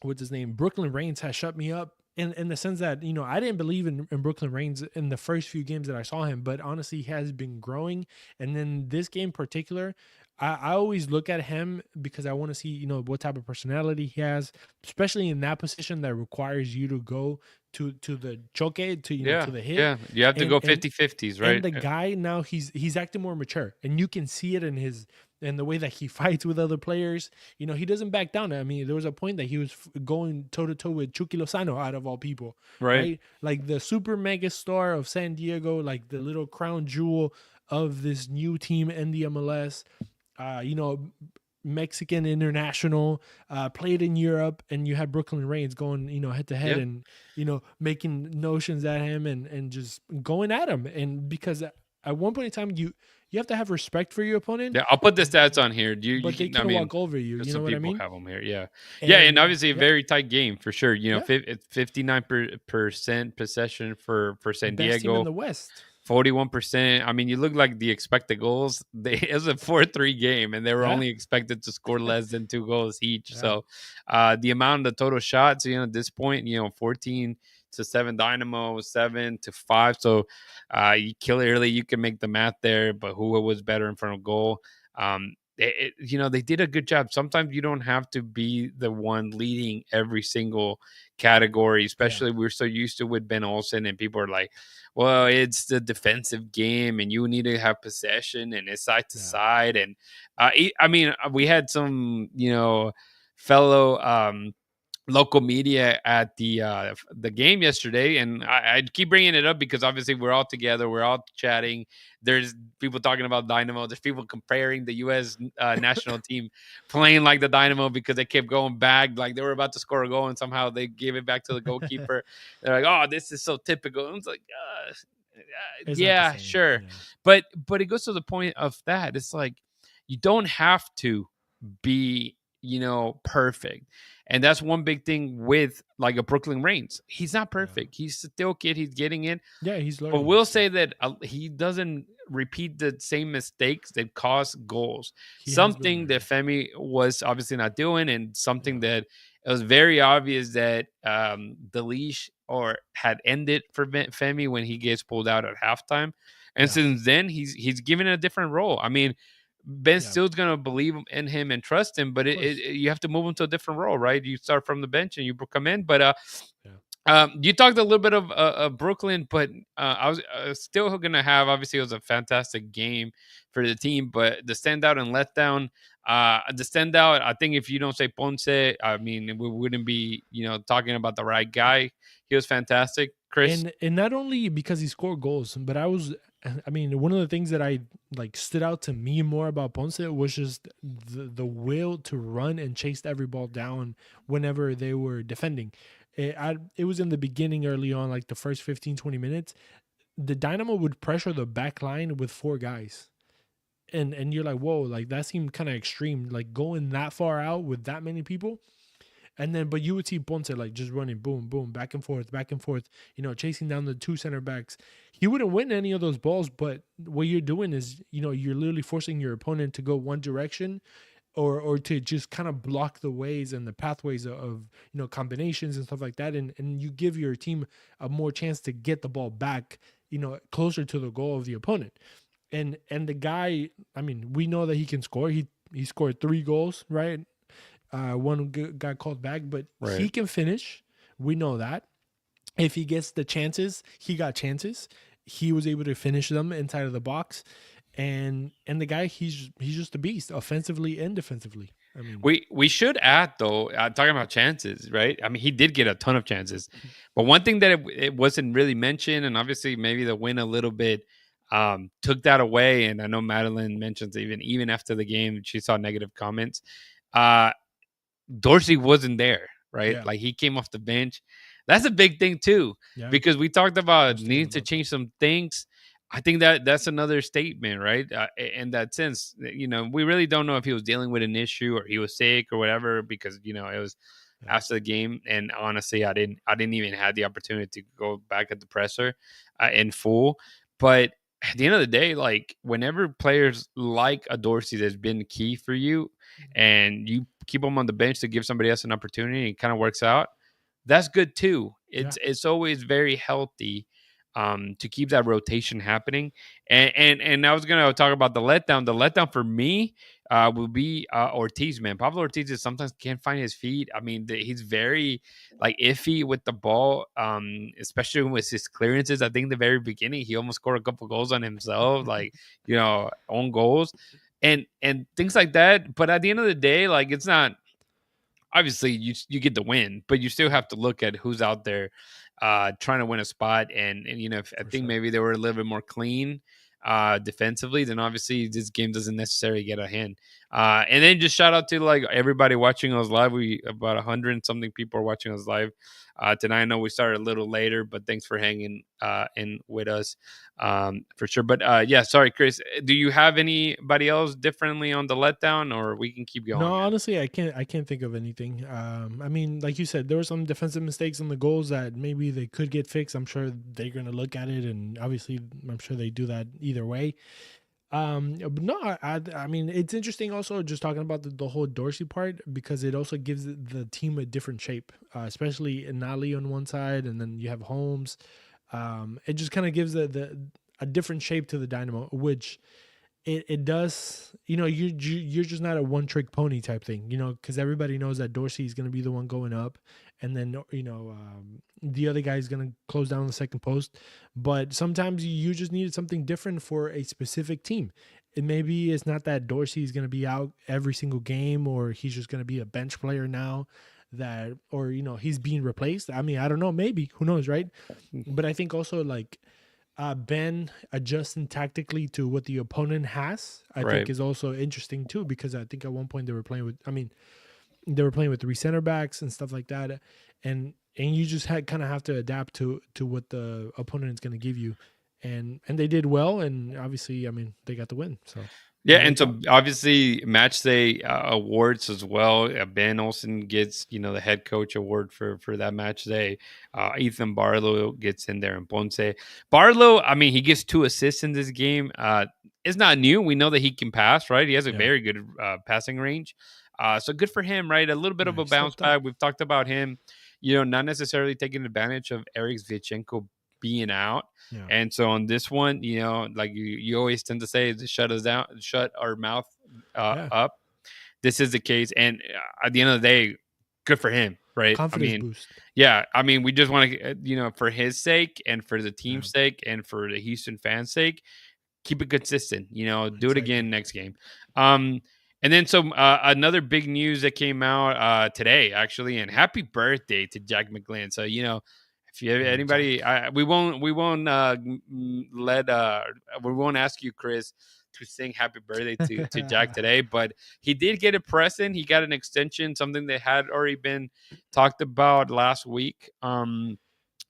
what's his name? Brooklyn Reigns has shut me up in the sense that, I didn't believe in Brooklyn Reigns in the first few games that I saw him, but honestly, he has been growing. And then this game in particular, I always look at him because I want to see, what type of personality he has, especially in that position that requires you to go to the choke, to to the hit. Yeah, you have to go And 50-50s, right? and the guy now, he's acting more mature, and you can see it in the way that he fights with other players. He doesn't back down. I mean, there was a point that he was going toe to toe with Chucky Lozano, out of all people, right? Like the super mega star of San Diego, like the little crown jewel of this new team in the MLS. Mexican international, played in Europe, and you had Brooklyn Reigns going, head to head, and making notions at him, and just going at him. And because at one point in time, you have to have respect for your opponent. Yeah, I'll put the stats on here. But they can't walk over you. You know what I mean? Have them here. Yeah, and obviously a very tight game for sure. 59% possession for San Best team Diego in the West. 41%. I mean, you look like the expected goals. It was a 4-3 game, and they were only expected to score less than 2 goals each. Yeah. So, the amount of total shots, at this point, 14-7 Dynamo, 7-5. So, you clearly you can make the math there, but who was better in front of goal? They did a good job. Sometimes you don't have to be the one leading every single category, especially we're so used to with Ben Olsen, and people are like, well, it's the defensive game and you need to have possession and it's side to side. And we had some, fellow local media at the game yesterday, and I keep bringing it up because obviously we're all together, we're all chatting. There's people talking about Dynamo. There's people comparing the U.S. National team playing like the Dynamo because they kept going back, like they were about to score a goal and somehow they gave it back to the goalkeeper. They're like, "Oh, this is so typical." And it's like, yeah, sure, but it goes to the point of that. It's like you don't have to be, perfect. And that's one big thing with like a Brooklyn Reigns. He's not perfect. He's still a kid. He's getting it. Yeah, he's learning. But we'll say that he doesn't repeat the same mistakes that cost goals. Something that Femi was obviously not doing, and something that it was very obvious that the leash had ended for Femi when he gets pulled out at halftime. And since then, he's given a different role. I mean, Ben's still going to believe in him and trust him, but you have to move him to a different role, right? You start from the bench and you come in. But you talked a little bit of Brooklyn, but I was still going to have, obviously, it was a fantastic game for the team, but the standout and letdown, the standout, I think if you don't say Ponce, I mean, we wouldn't be, talking about the right guy. He was fantastic, Chris. And not only because he scored goals, but one of the things that I stood out to me more about Ponce was just the will to run and chase every ball down whenever they were defending. It was in the beginning, early on, like the first 15, 20 minutes, the Dynamo would pressure the back line with 4 guys. And you're like, whoa, like that seemed kind of extreme, like going that far out with that many people. And then, but you would see Ponce just running, boom, boom, back and forth, chasing down the 2 center backs. He wouldn't win any of those balls, but what you're doing is, you're literally forcing your opponent to go one direction, or to just kind of block the ways and the pathways of combinations and stuff like that. And you give your team a more chance to get the ball back, closer to the goal of the opponent. And the guy, we know that he can score. He scored 3 goals, right? One got called back, but he can finish. We know that. If he gets the chances, he got chances. He was able to finish them inside of the box. And the guy, he's just a beast, offensively and defensively. We should add, though, talking about chances, right? I mean, he did get a ton of chances. But one thing that it wasn't really mentioned, and obviously maybe the win a little bit took that away. And I know Madeline mentions even after the game, she saw negative comments. Dorsey wasn't there, right? Yeah. Like he came off the bench. That's a big thing too, because we talked about needing to change some things. I think that's another statement, right? In that sense, we really don't know if he was dealing with an issue or he was sick or whatever, because it was after the game. And honestly, I didn't even have the opportunity to go back at the presser in full. But at the end of the day, like whenever players like a Dorsey that's been key for you, and you keep them on the bench to give somebody else an opportunity, it kind of works out. that's good too. Yeah. It's always very healthy to keep that rotation happening. And I was gonna talk about the letdown. The letdown for me will be Ortiz, man. Pablo Ortiz is sometimes can't find his feet. I mean, he's very like iffy with the ball, especially with his clearances. I think the very beginning he almost scored a couple goals on himself, like own goals and things like that. But at the end of the day, like it's not obviously you get the win, but you still have to look at who's out there trying to win a spot. And if, I For think sure. maybe they were a little bit more clean defensively, then obviously this game doesn't necessarily get a hand. And then just shout out to like everybody watching us live. We about 100 and something people are watching us live tonight. I know we started a little later, but thanks for hanging in with us for sure. But yeah, sorry, Chris. Do you have anybody else differently on the letdown, or we can keep going? No, Man? honestly, I can't think of anything. I mean, like you said, there were some defensive mistakes on the goals that maybe they could get fixed. I'm sure they're gonna look at it, and obviously, I'm sure they do that either way. But no, I mean, it's interesting also just talking about the whole Dorsey part because it also gives the team a different shape, especially Nali on one side, and then you have Holmes. It just kind of gives a different shape to the Dynamo, which it does. You're just not a one trick pony type thing, because everybody knows that Dorsey is going to be the one going up, and then the other guy is going to close down the second post. But sometimes you just needed something different for a specific team. And maybe it's not that Dorsey is going to be out every single game, or he's just going to be a bench player now, or he's being replaced. I mean, I don't know, maybe, who knows, right? But I think also like Ben adjusting tactically to what the opponent has, I Right. think is also interesting too, because I think at one point they were playing with 3 center backs and stuff like that, and you just kind of have to adapt to what the opponent is going to give you, and they did well, and obviously, I mean, they got the win. So Yeah, there you and go. so obviously match day awards as well. Ben Olsen gets the head coach award for that match day. Ethan Barlow gets in there, and Ponce Barlow. I mean, he gets 2 assists in this game. It's not new. We know that he can pass, right? He has a Yeah. very good passing range. So good for him, right? A little bit of Yeah, a he bounce stepped up. back. We've talked about him, not necessarily taking advantage of Eric Zvichenko being out. Yeah. And so on this one, like you always tend to say, to shut us down, shut our mouth Yeah. up. This is the case, and at the end of the day, good for him, right? I Confidence mean, boost. yeah, I mean, we just want to, for his sake and for the team's Yeah. sake and for the Houston fans' sake, keep it consistent. Do it Exactly. again next game. And then another big news that came out today, actually, and happy birthday to Jack McGlynn. So if you have Yeah, anybody, Jack. we won't we won't ask you, Chris, to sing happy birthday to Jack today, but he did get a present. He got an extension, something that had already been talked about last week.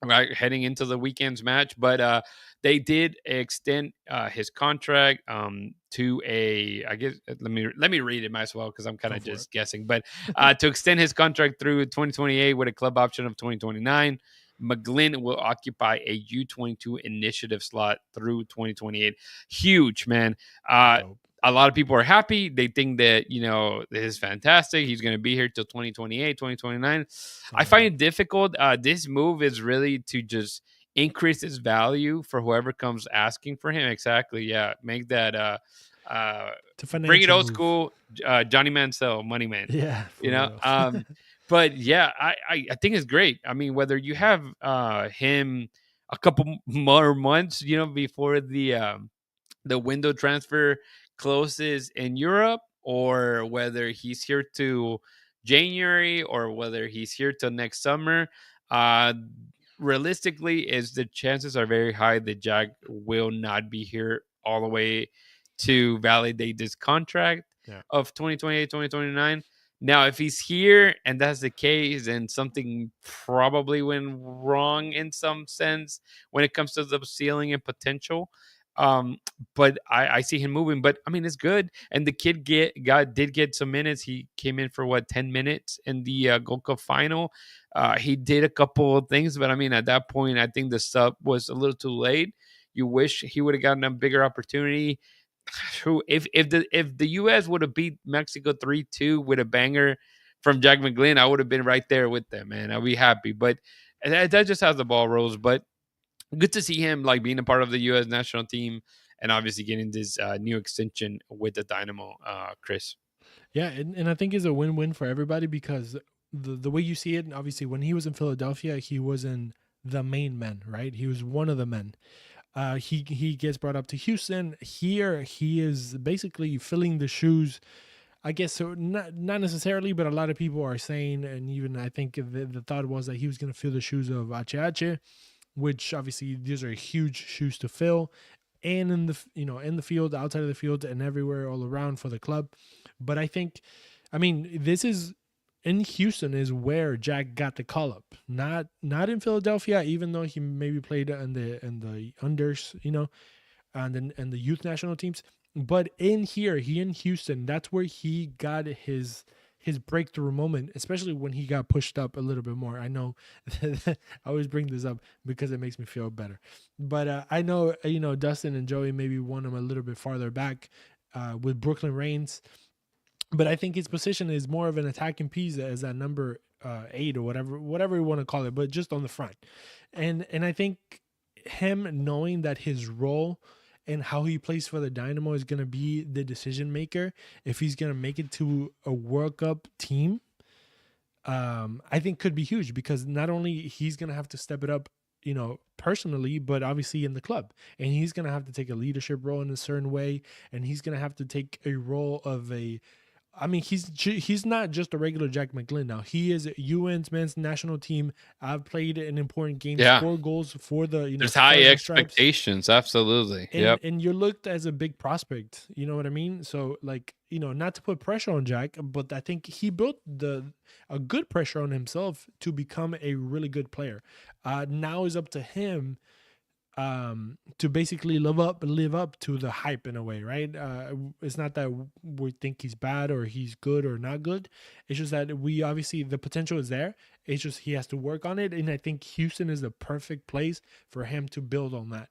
Right, heading into the weekend's match, but they did extend his contract to I guess let me read it might as well because I'm kind Go of for just it. guessing, but to extend his contract through 2028 with a club option of 2029. McGlynn will occupy a U22 initiative slot through 2028. Huge, man. Dope. A lot of people are happy. They think that, this is fantastic. He's going to be here till 2028, 2029. I find it difficult. This move is really to just increase his value for whoever comes asking for him. Exactly. Yeah. Make that, It's a bring it financial old move. school, Johnny Mansell, money man. Yeah, for real. But yeah, I think it's great. I mean, whether you have him a couple more months, before the window transfer closes in Europe, or whether he's here to January, or whether he's here till next summer. Uh, Realistically, is the chances are very high that Jack will not be here all the way to validate this contract Yeah. of 2028, 2029. Now, if he's here and that's the case, then something probably went wrong in some sense when it comes to the ceiling and potential. But I see him moving. But I mean, it's good. And the kid did get some minutes. He came in for 10 minutes in the Gold Cup final. He did a couple of things, but I mean, at that point, I think the sub was a little too late. You wish he would have gotten a bigger opportunity. If the U.S. would have beat Mexico 3-2 with a banger from Jack McGlynn, I would have been right there with them, man. I'd be happy. But that just how the ball rolls. But good to see him like being a part of the U.S. national team and obviously getting this new extension with the Dynamo, Chris. Yeah, and I think it's a win-win for everybody because the way you see it, obviously, when he was in Philadelphia, he wasn't the main man, right? He was one of the men. He gets brought up to Houston. Here, he is basically filling the shoes. I guess so, not necessarily, but a lot of people are saying, and even I think the thought was that he was going to fill the shoes of HH, which obviously these are huge shoes to fill, and in the in the field, outside of the field, and everywhere all around for the club. But I think, I mean, this is in Houston is where Jack got the call up, not in Philadelphia, even though he maybe played in the unders, and the youth national teams. But in Houston, that's where he got his breakthrough moment, especially when he got pushed up a little bit more. I know I always bring this up because it makes me feel better. But I know, Dustin and Joey maybe want him a little bit farther back with Brooklyn Reigns. But I think his position is more of an attacking piece as that number 8 or whatever you want to call it, but just on the front. And I think him knowing that his role and how he plays for the Dynamo is going to be the decision maker if he's going to make it to a World Cup team, I think could be huge because not only he's going to have to step it up, personally, but obviously in the club. And he's going to have to take a leadership role in a certain way. And he's going to have to take a role of he's not just a regular Jack McGlynn now. He is UN's men's national team. I've played an important game, score goals for the There's high expectations, absolutely. And you're looked as a big prospect. You know what I mean? So not to put pressure on Jack, but I think he built a good pressure on himself to become a really good player. Now is up to him to basically live up to the hype in a way, right? It's not that we think he's bad or he's good or not good. It's just that we obviously the potential is there. It's just he has to work on it, and I think Houston is the perfect place for him to build on that.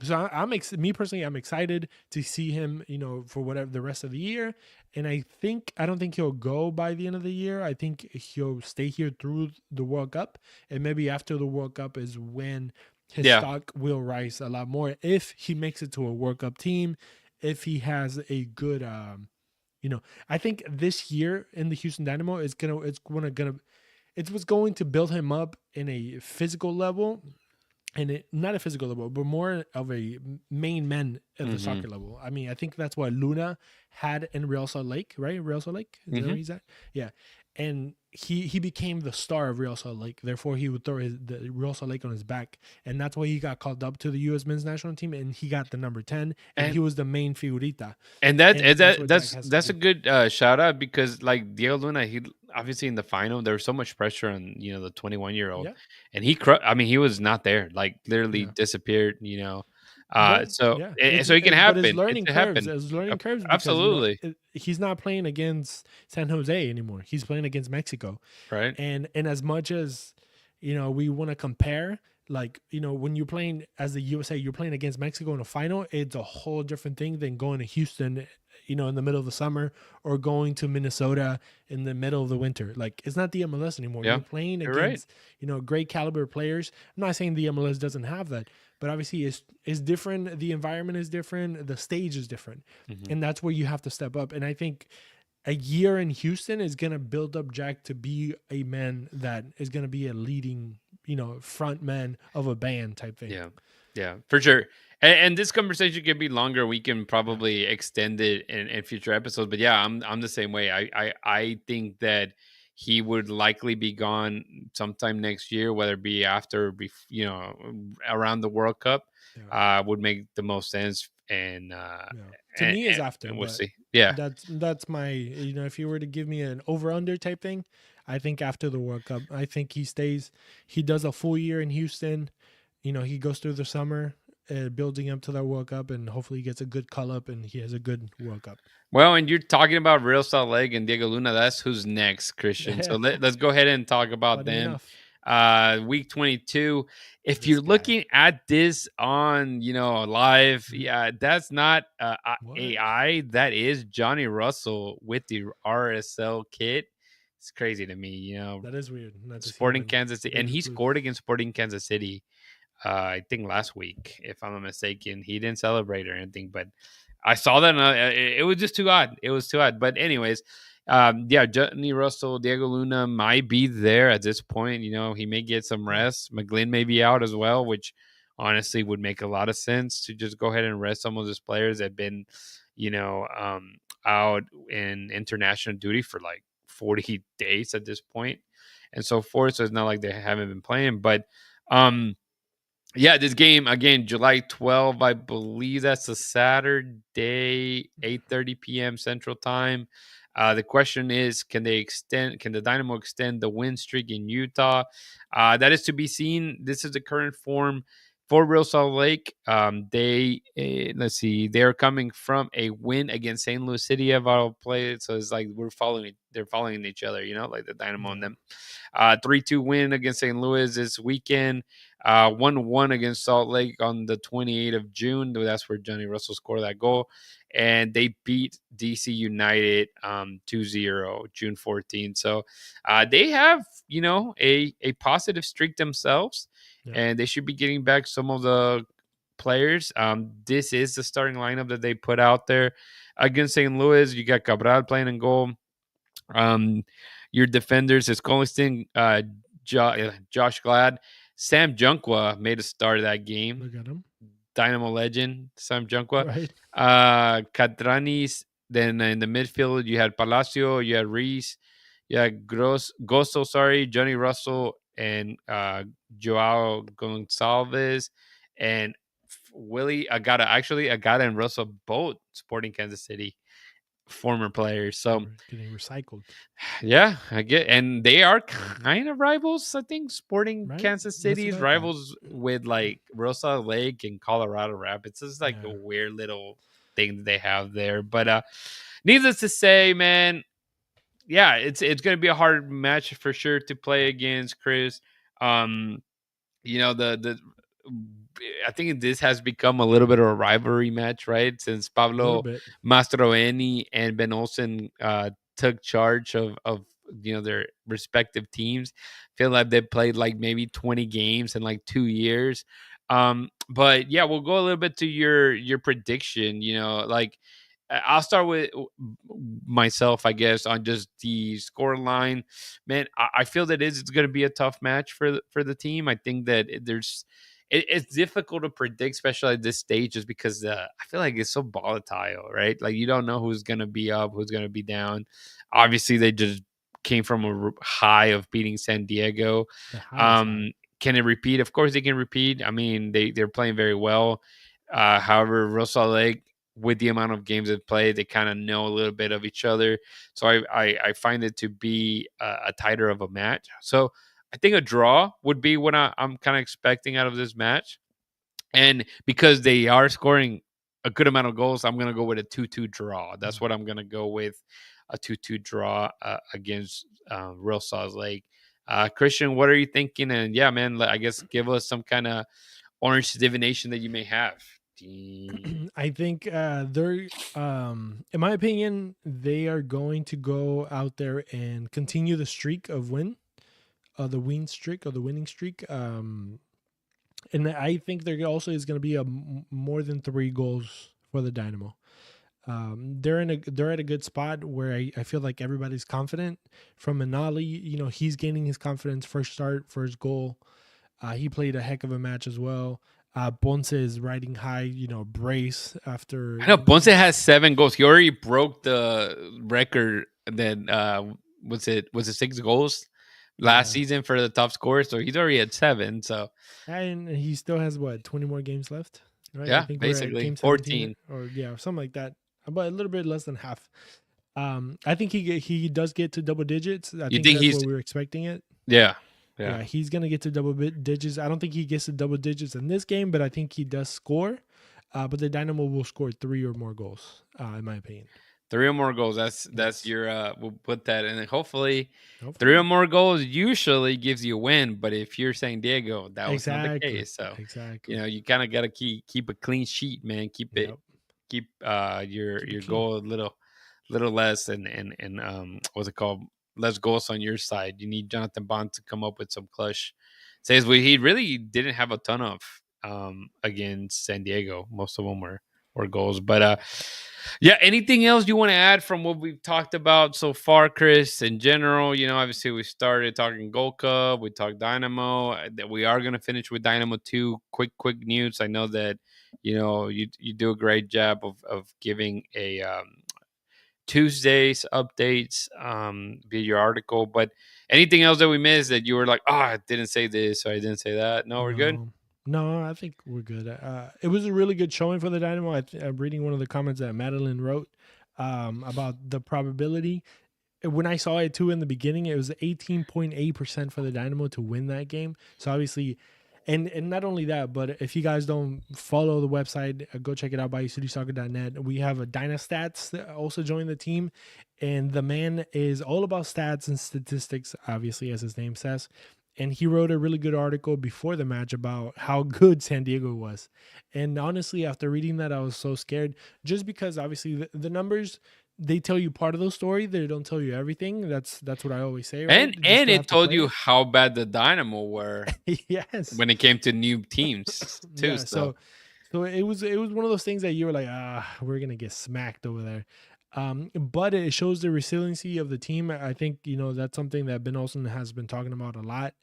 So I'm excited to see him, for whatever the rest of the year. And I don't think he'll go by the end of the year. I think he'll stay here through the World Cup, and maybe after the World Cup is when his stock will rise a lot more if he makes it to a World Cup team, if he has a good, I think this year in the Houston Dynamo it's what's going to build him up in a physical level, and not a physical level, but more of a main man at the soccer level. I mean, I think that's what Luna had in Real Salt Lake, right? Real Salt Lake, is that where he's at? Yeah, and he became the star of Real Salt Lake. Therefore, he would throw the Real Salt Lake on his back, and that's why he got called up to the U.S. men's national team, and he got the number 10, and he was the main figurita. And that's a good shout out because like Diego Luna, he obviously in the final there was so much pressure on the 21-year-old, and he was not there, like literally disappeared. So it can happen. But it's learning curves. Absolutely. He's not playing against San Jose anymore. He's playing against Mexico. Right. And as much as, we want to compare, when you're playing as the USA, you're playing against Mexico in a final, it's a whole different thing than going to Houston, in the middle of the summer, or going to Minnesota in the middle of the winter. It's not the MLS anymore. Yeah. You're playing against, great caliber players. I'm not saying the MLS doesn't have that, but obviously it's different. The environment is different. The stage is different. And that's where you have to step up. And I think a year in Houston is going to build up Jack to be a man that is going to be a leading, front man of a band type thing. Yeah, for sure. And this conversation can be longer. We can probably extend it in future episodes. But yeah, I'm the same way. I think that he would likely be gone sometime next year, whether it be after, around the World Cup, would make the most sense. And to me, is after. And we'll see. Yeah, that's my. If you were to give me an over/under type thing, I think after the World Cup, I think he stays. He does a full year in Houston. He goes through the summer, building up to that World Cup, and hopefully he gets a good call up and he has a good World Cup. Well, and you're talking about Real Salt Lake and Diego Luna. That's who's next, Christian. So let's go ahead and talk about them. Week 22. If you're looking at this on, live, that's not AI. That is Johnny Russell with the RSL kit It's crazy to me, you know. That is weird. Not to see him Sporting in Kansas City, and Baby he Blue. scored against Sporting Kansas City. I think last week, if I'm not mistaken. He didn't celebrate or anything, but I saw that. And it was just too odd. It was too odd. But anyways, yeah, Johnny Russell, Diego Luna might be there at this point. You know, he may get some rest. McGlynn may be out as well, which honestly would make a lot of sense to just go ahead and rest some of those players that have been, you know, out in international duty for like 40 days at this point and so forth. So it's not like they haven't been playing, but yeah, this game again, July 12th, I believe that's a Saturday, 8:30 p.m. Central Time. The question is, can the Dynamo extend the win streak in Utah? That is to be seen. This is the current form for Real Salt Lake. Let's see, they're coming from a win against St. Louis City of our play. So it's like they're following each other, you know, like the Dynamo and them. 3-2 win against St. Louis this weekend. 1-1 against Salt Lake on the 28th of June. That's where Johnny Russell scored that goal. And they beat DC United 2-0 June 14th. So they have, you know, a positive streak themselves. Yeah. And they should be getting back some of the players. This is the starting lineup that they put out there against St. Louis. You got Cabral playing in goal. Your defenders is Colston, Josh Glad. Sam Junqua made a start of that game. Look at him. Dynamo legend, Sam Junqua. Right. Catranis. Then in the midfield, you had Palacio, you had Reese, you had Gosso, Johnny Russell, and Joao Gonçalves, and Willie Agata and Russell, both Sporting Kansas City former players. So getting recycled. Yeah, I get, and they are kind of rivals. I think Sporting Kansas City's rivals with like Rosa Lake and Colorado Rapids. It's like a weird little thing that they have there. But needless to say, man, yeah, it's going to be a hard match for sure to play against, Chris. You know, I think this has become a little bit of a rivalry match, right? Since Pablo Mastroeni and Ben Olsen took charge of you know their respective teams. Feel like they played like maybe 20 games in like 2 years. But yeah, we'll go a little bit to your prediction. You know, like I'll start with myself, I guess, on just the score line. Man, I feel that it's going to be a tough match for the team. I think that it's difficult to predict, especially at this stage, just because I feel like it's so volatile, right? Like you don't know who's going to be up, who's going to be down. Obviously, they just came from a high of beating San Diego. Can it repeat? Of course, they can repeat. I mean, they're playing very well. However, Rosa Lake, with the amount of games they've played, they kind of know a little bit of each other. So I find it to be a tighter of a match. So I think a draw would be what I'm kind of expecting out of this match. And because they are scoring a good amount of goals, I'm going to go with a 2-2 draw. That's what I'm going to go with, a 2-2 draw against Real Salt Lake. Christian, what are you thinking? And yeah, man, I guess give us some kind of orange divination that you may have. I think they're, in my opinion, they are going to go out there and continue the streak of winning streak. And I think there also is going to be more than 3 goals for the Dynamo. They're at a good spot where I feel like everybody's confident. From Manali, you know, he's gaining his confidence. First start, first goal. He played a heck of a match as well. Ponce is riding high, you know, brace after. I know Ponce has 7 goals. He already broke the record that was it 6 goals last season for the top scorer. So he's already at 7. So and he still has 20 more games left, right? Yeah, I think basically 14 or something like that, but a little bit less than half. I think he does get to double digits. I think that's what we were expecting it. Yeah. Yeah, he's going to get to double digits. I don't think he gets to double digits in this game, but I think he does score. But the Dynamo will score 3 or more goals, in my opinion. 3 or more goals. That's your we'll put that in. And hopefully 3 or more goals usually gives you a win. But if you're San Diego, that was not the case. So you know, you kind of got to keep a clean sheet, man. Keep your goal a little less and what's it called? less goals on your side. You need Jonathan Bond to come up with some clutch saves. But he really didn't have a ton of against San Diego. Most of them were goals. But yeah, anything else you want to add from what we've talked about so far, Chris? In general, obviously we started talking Gold Cup, we talked Dynamo. That we are going to finish with Dynamo 2. Quick news. I know that you do a great job of giving a Tuesdays updates via your article. But anything else that we missed that you were like, oh, I didn't say this or I didn't say that? No, we're good. No, I think we're good. It was a really good showing for the Dynamo. I'm reading one of the comments that Madeline wrote about the probability. When I saw it too in the beginning, it was 18.8% for the Dynamo to win that game. So obviously, and not only that, but if you guys don't follow the website, go check it out, BayouCitySoccer.net. We have a Dynastats that also joined the team, and the man is all about stats and statistics, obviously, as his name says. And he wrote a really good article before the match about how good San Diego was. And honestly, after reading that, I was so scared, just because obviously the numbers, they tell you part of the story. They don't tell you everything. That's what I always say. Right? And it told you how bad the Dynamo were. Yes. When it came to new teams too. Yeah, so it was one of those things that you were like, we're gonna get smacked over there. But it shows the resiliency of the team. I think that's something that Ben Olsen has been talking about a lot,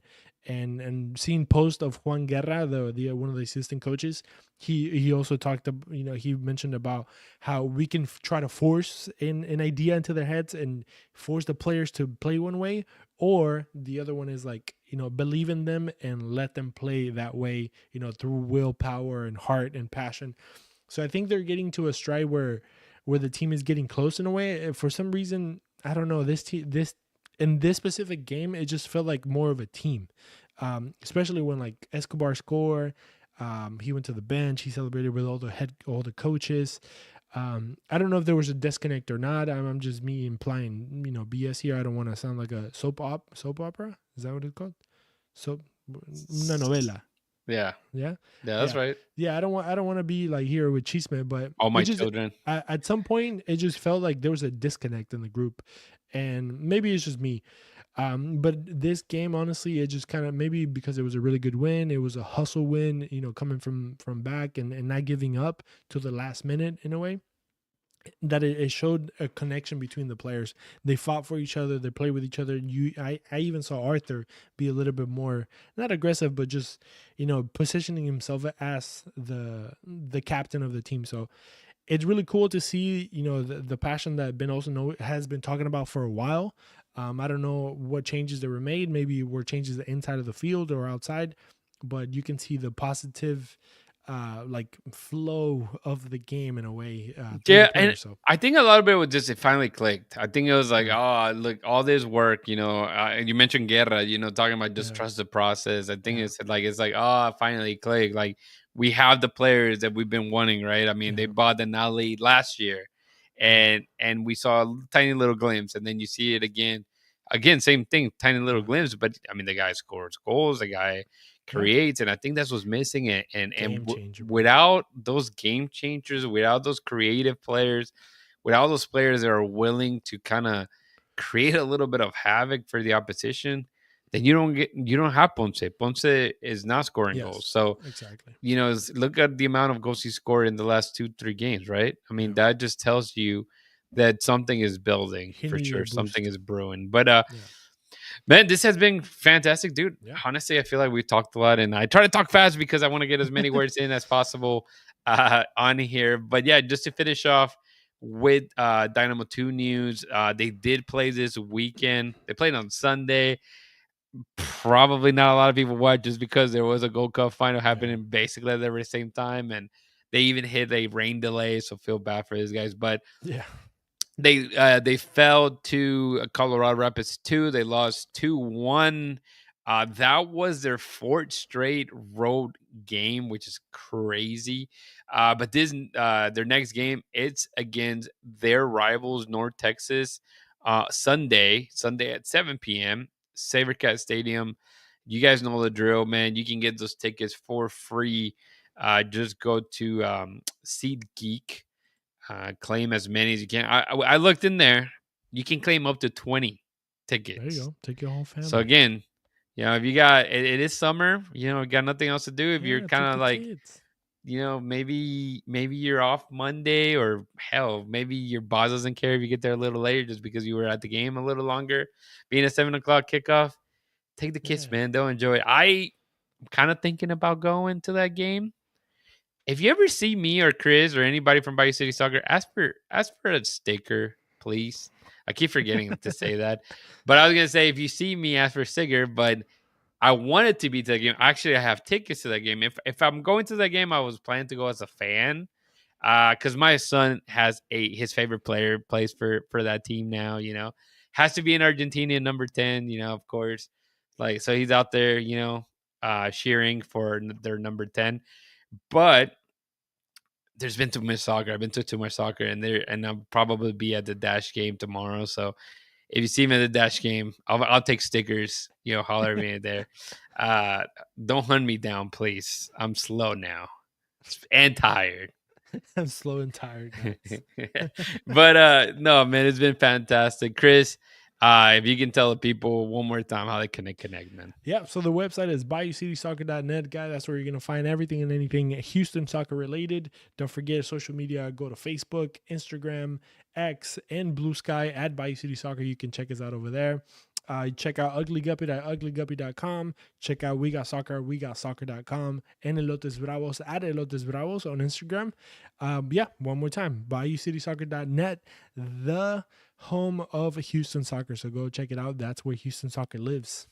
and seeing post of Juan Guerra, the one of the assistant coaches, he also talked he mentioned about how we can try to force an idea into their heads and force the players to play one way, or the other one is like believe in them and let them play that way through willpower and heart and passion. So I think they're getting to a stride where the team is getting close in a way. For some reason, I don't know, this in this specific game, it just felt like more of a team, especially when like Escobar scored. He went to the bench. He celebrated with all the coaches. I don't know if there was a disconnect or not. I'm just me implying BS here. I don't want to sound like a soap opera. Is that what it's called? Una novela. Yeah, yeah, that's right. Yeah, I don't want to be like here with Chisme, but all my children. At some point, it just felt like there was a disconnect in the group, and maybe it's just me. But this game, honestly, it just kind of, maybe because it was a really good win, it was a hustle win, coming from back and not giving up to the last minute in a way, that it showed a connection between the players. They fought for each other. They played with each other. I even saw Arthur be a little bit more, not aggressive, but just, positioning himself as the captain of the team. So it's really cool to see, the passion that Ben Olsen has been talking about for a while. I don't know what changes that were made. Maybe were changes inside of the field or outside, but you can see the positive like flow of the game in a way. Yeah, and I think a lot of it was just it finally clicked. I think it was like, oh, look, all this work, you mentioned Guerra, talking about just trust the process. I think it's like, oh, finally clicked. Like we have the players that we've been wanting, right? I mean, they bought the Nali last year, and we saw a tiny little glimpse, and then you see it again, same thing, tiny little glimpse. But I mean, the guy scores goals, the guy creates, and I think that's what's missing. And without those game changers, without those creative players, without those players that are willing to kind of create a little bit of havoc for the opposition, then you don't have Ponce. Ponce is not scoring goals. So exactly, look at the amount of goals he scored in the last 2-3 games, right? I mean, that just tells you that something is building for sure. Something is brewing. But man, this has been fantastic, dude. Yeah. Honestly, I feel like we talked a lot, and I try to talk fast because I want to get as many words in as possible on here. But yeah, just to finish off with Dynamo 2 news, they did play this weekend. They played on Sunday. Probably not a lot of people watched just because there was a Gold Cup final happening basically at the same time, and they even hit a rain delay, so feel bad for these guys. But yeah. They fell to Colorado Rapids 2. They lost 2-1. That was their fourth straight road game, which is crazy. But their next game, it's against their rivals, North Texas, Sunday at 7 p.m., Sabercat Stadium. You guys know the drill, man. You can get those tickets for free. Just go to SeatGeek. Claim as many as you can. I looked in there. You can claim up to 20 tickets. There you go. Take your whole family. So again, if you got it is summer, got nothing else to do. If you're take kind the of like, kids. maybe you're off Monday, or hell, maybe your boss doesn't care if you get there a little later just because you were at the game a little longer. Being a 7:00 kickoff, take the kids, man. They'll enjoy it. I'm kind of thinking about going to that game. If you ever see me or Chris or anybody from Bayou City Soccer, ask for a sticker, please. I keep forgetting to say that, but I was gonna say if you see me, ask for a sticker. But I wanted to be to the game. Actually, I have tickets to that game. If I'm going to that game, I was planning to go as a fan, because my son has his favorite player plays for that team now. Has to be an Argentinian number 10. Of course, like so he's out there, cheering for their number 10. But there's been too much soccer. I've been to too much soccer, and I'll probably be at the Dash game tomorrow. So if you see me at the Dash game, I'll take stickers. Holler at me there. Don't hunt me down, please. I'm slow now and tired. I'm slow and tired. But no, man, it's been fantastic, Chris. If you can tell the people one more time how they connect, man. Yeah, so the website is BayouCitySoccer.net, guy. That's where you're going to find everything and anything Houston soccer related. Don't forget social media. Go to Facebook, Instagram, X, and Blue Sky at Bayou City Soccer. You can check us out over there. Check out Ugly Guppy at uglyguppy.com. Check out We Got Soccer, wegotsoccer.com, and Elotes Bravos at Elotes Bravos on Instagram. One more time, BayouCitySoccer.net, the home of Houston soccer. So go check it out. That's where Houston soccer lives.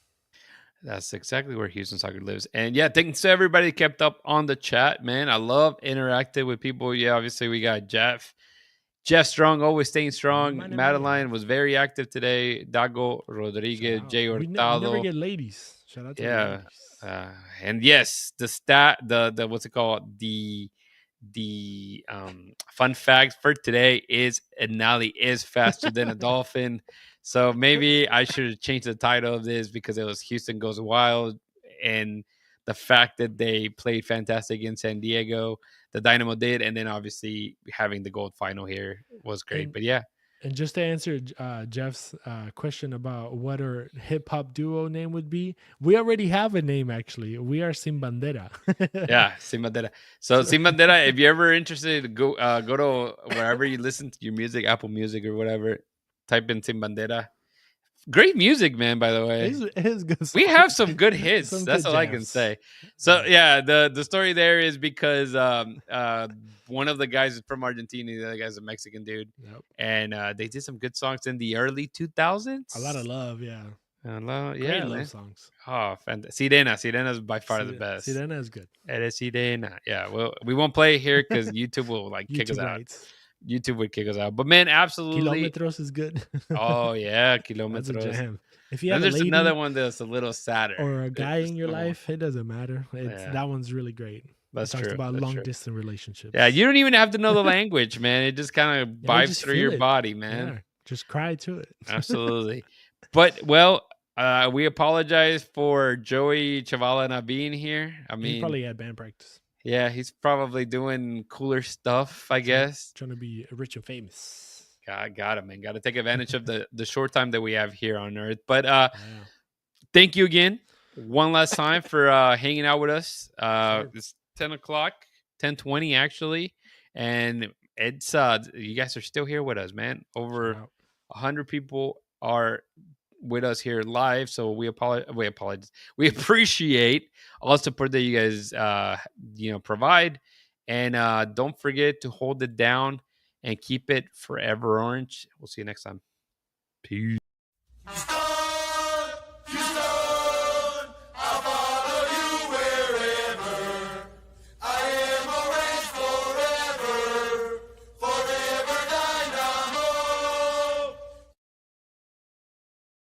That's exactly where Houston soccer lives. And yeah, thanks to everybody that kept up on the chat, man. I love interacting with people. Yeah, obviously we got Jeff Strong, always staying strong. Madeline was very active today. Dago Rodriguez, Jay We Hurtado. never get ladies. Shout out to the ladies. And yes, the what's it called? The fun fact for today is Anali is faster than a dolphin. So maybe I should change the title of this because it was Houston Goes Wild, and the fact that they played fantastic in San Diego, the Dynamo did, and then obviously having the gold final here was great. But yeah. And just to answer Jeff's question about what our hip hop duo name would be, we already have a name actually. We are Sin Bandera. Yeah, Sin Bandera. So Sin Bandera, if you're ever interested, go to wherever you listen to your music, Apple Music or whatever. Type in Sin Bandera. Great music, man, by the way. It is good. We have some good hits. That's all I can say. So yeah, the story there is because one of the guys is from Argentina, the other guy's a Mexican dude. Yep. And they did some good songs in the early 2000s. A lot of love, yeah. Great love songs. Oh, fantastic. Sirena is by far the best. Sirena is good. Eres Sirena. Yeah, well, we won't play it here because YouTube will kick us out. YouTube would kick us out. But man, absolutely. Kilometros is good. Oh yeah, Kilometros. That's a jam. If you have there's another one that's a little sadder. Or a guy in your life, it doesn't matter. That one's really great. That's true. Talks about long distance relationships. Yeah, you don't even have to know the language, man. It just kind of vibes through your body, man. Yeah, just cry to it. Absolutely. But we apologize for Joey Chavala not being here. I mean, he probably had band practice. Yeah, he's probably doing cooler stuff, I guess. Trying to be rich and famous. Got it, man. Got to take advantage of the short time that we have here on Earth. But thank you again, one last time for hanging out with us. It's 10 o'clock, 10:20 actually, and it's you guys are still here with us, man. Over 100 people are with us here live, so we apologize. We appreciate all the support that you guys provide, and don't forget to hold it down and keep it forever orange. We'll see you next time. Peace.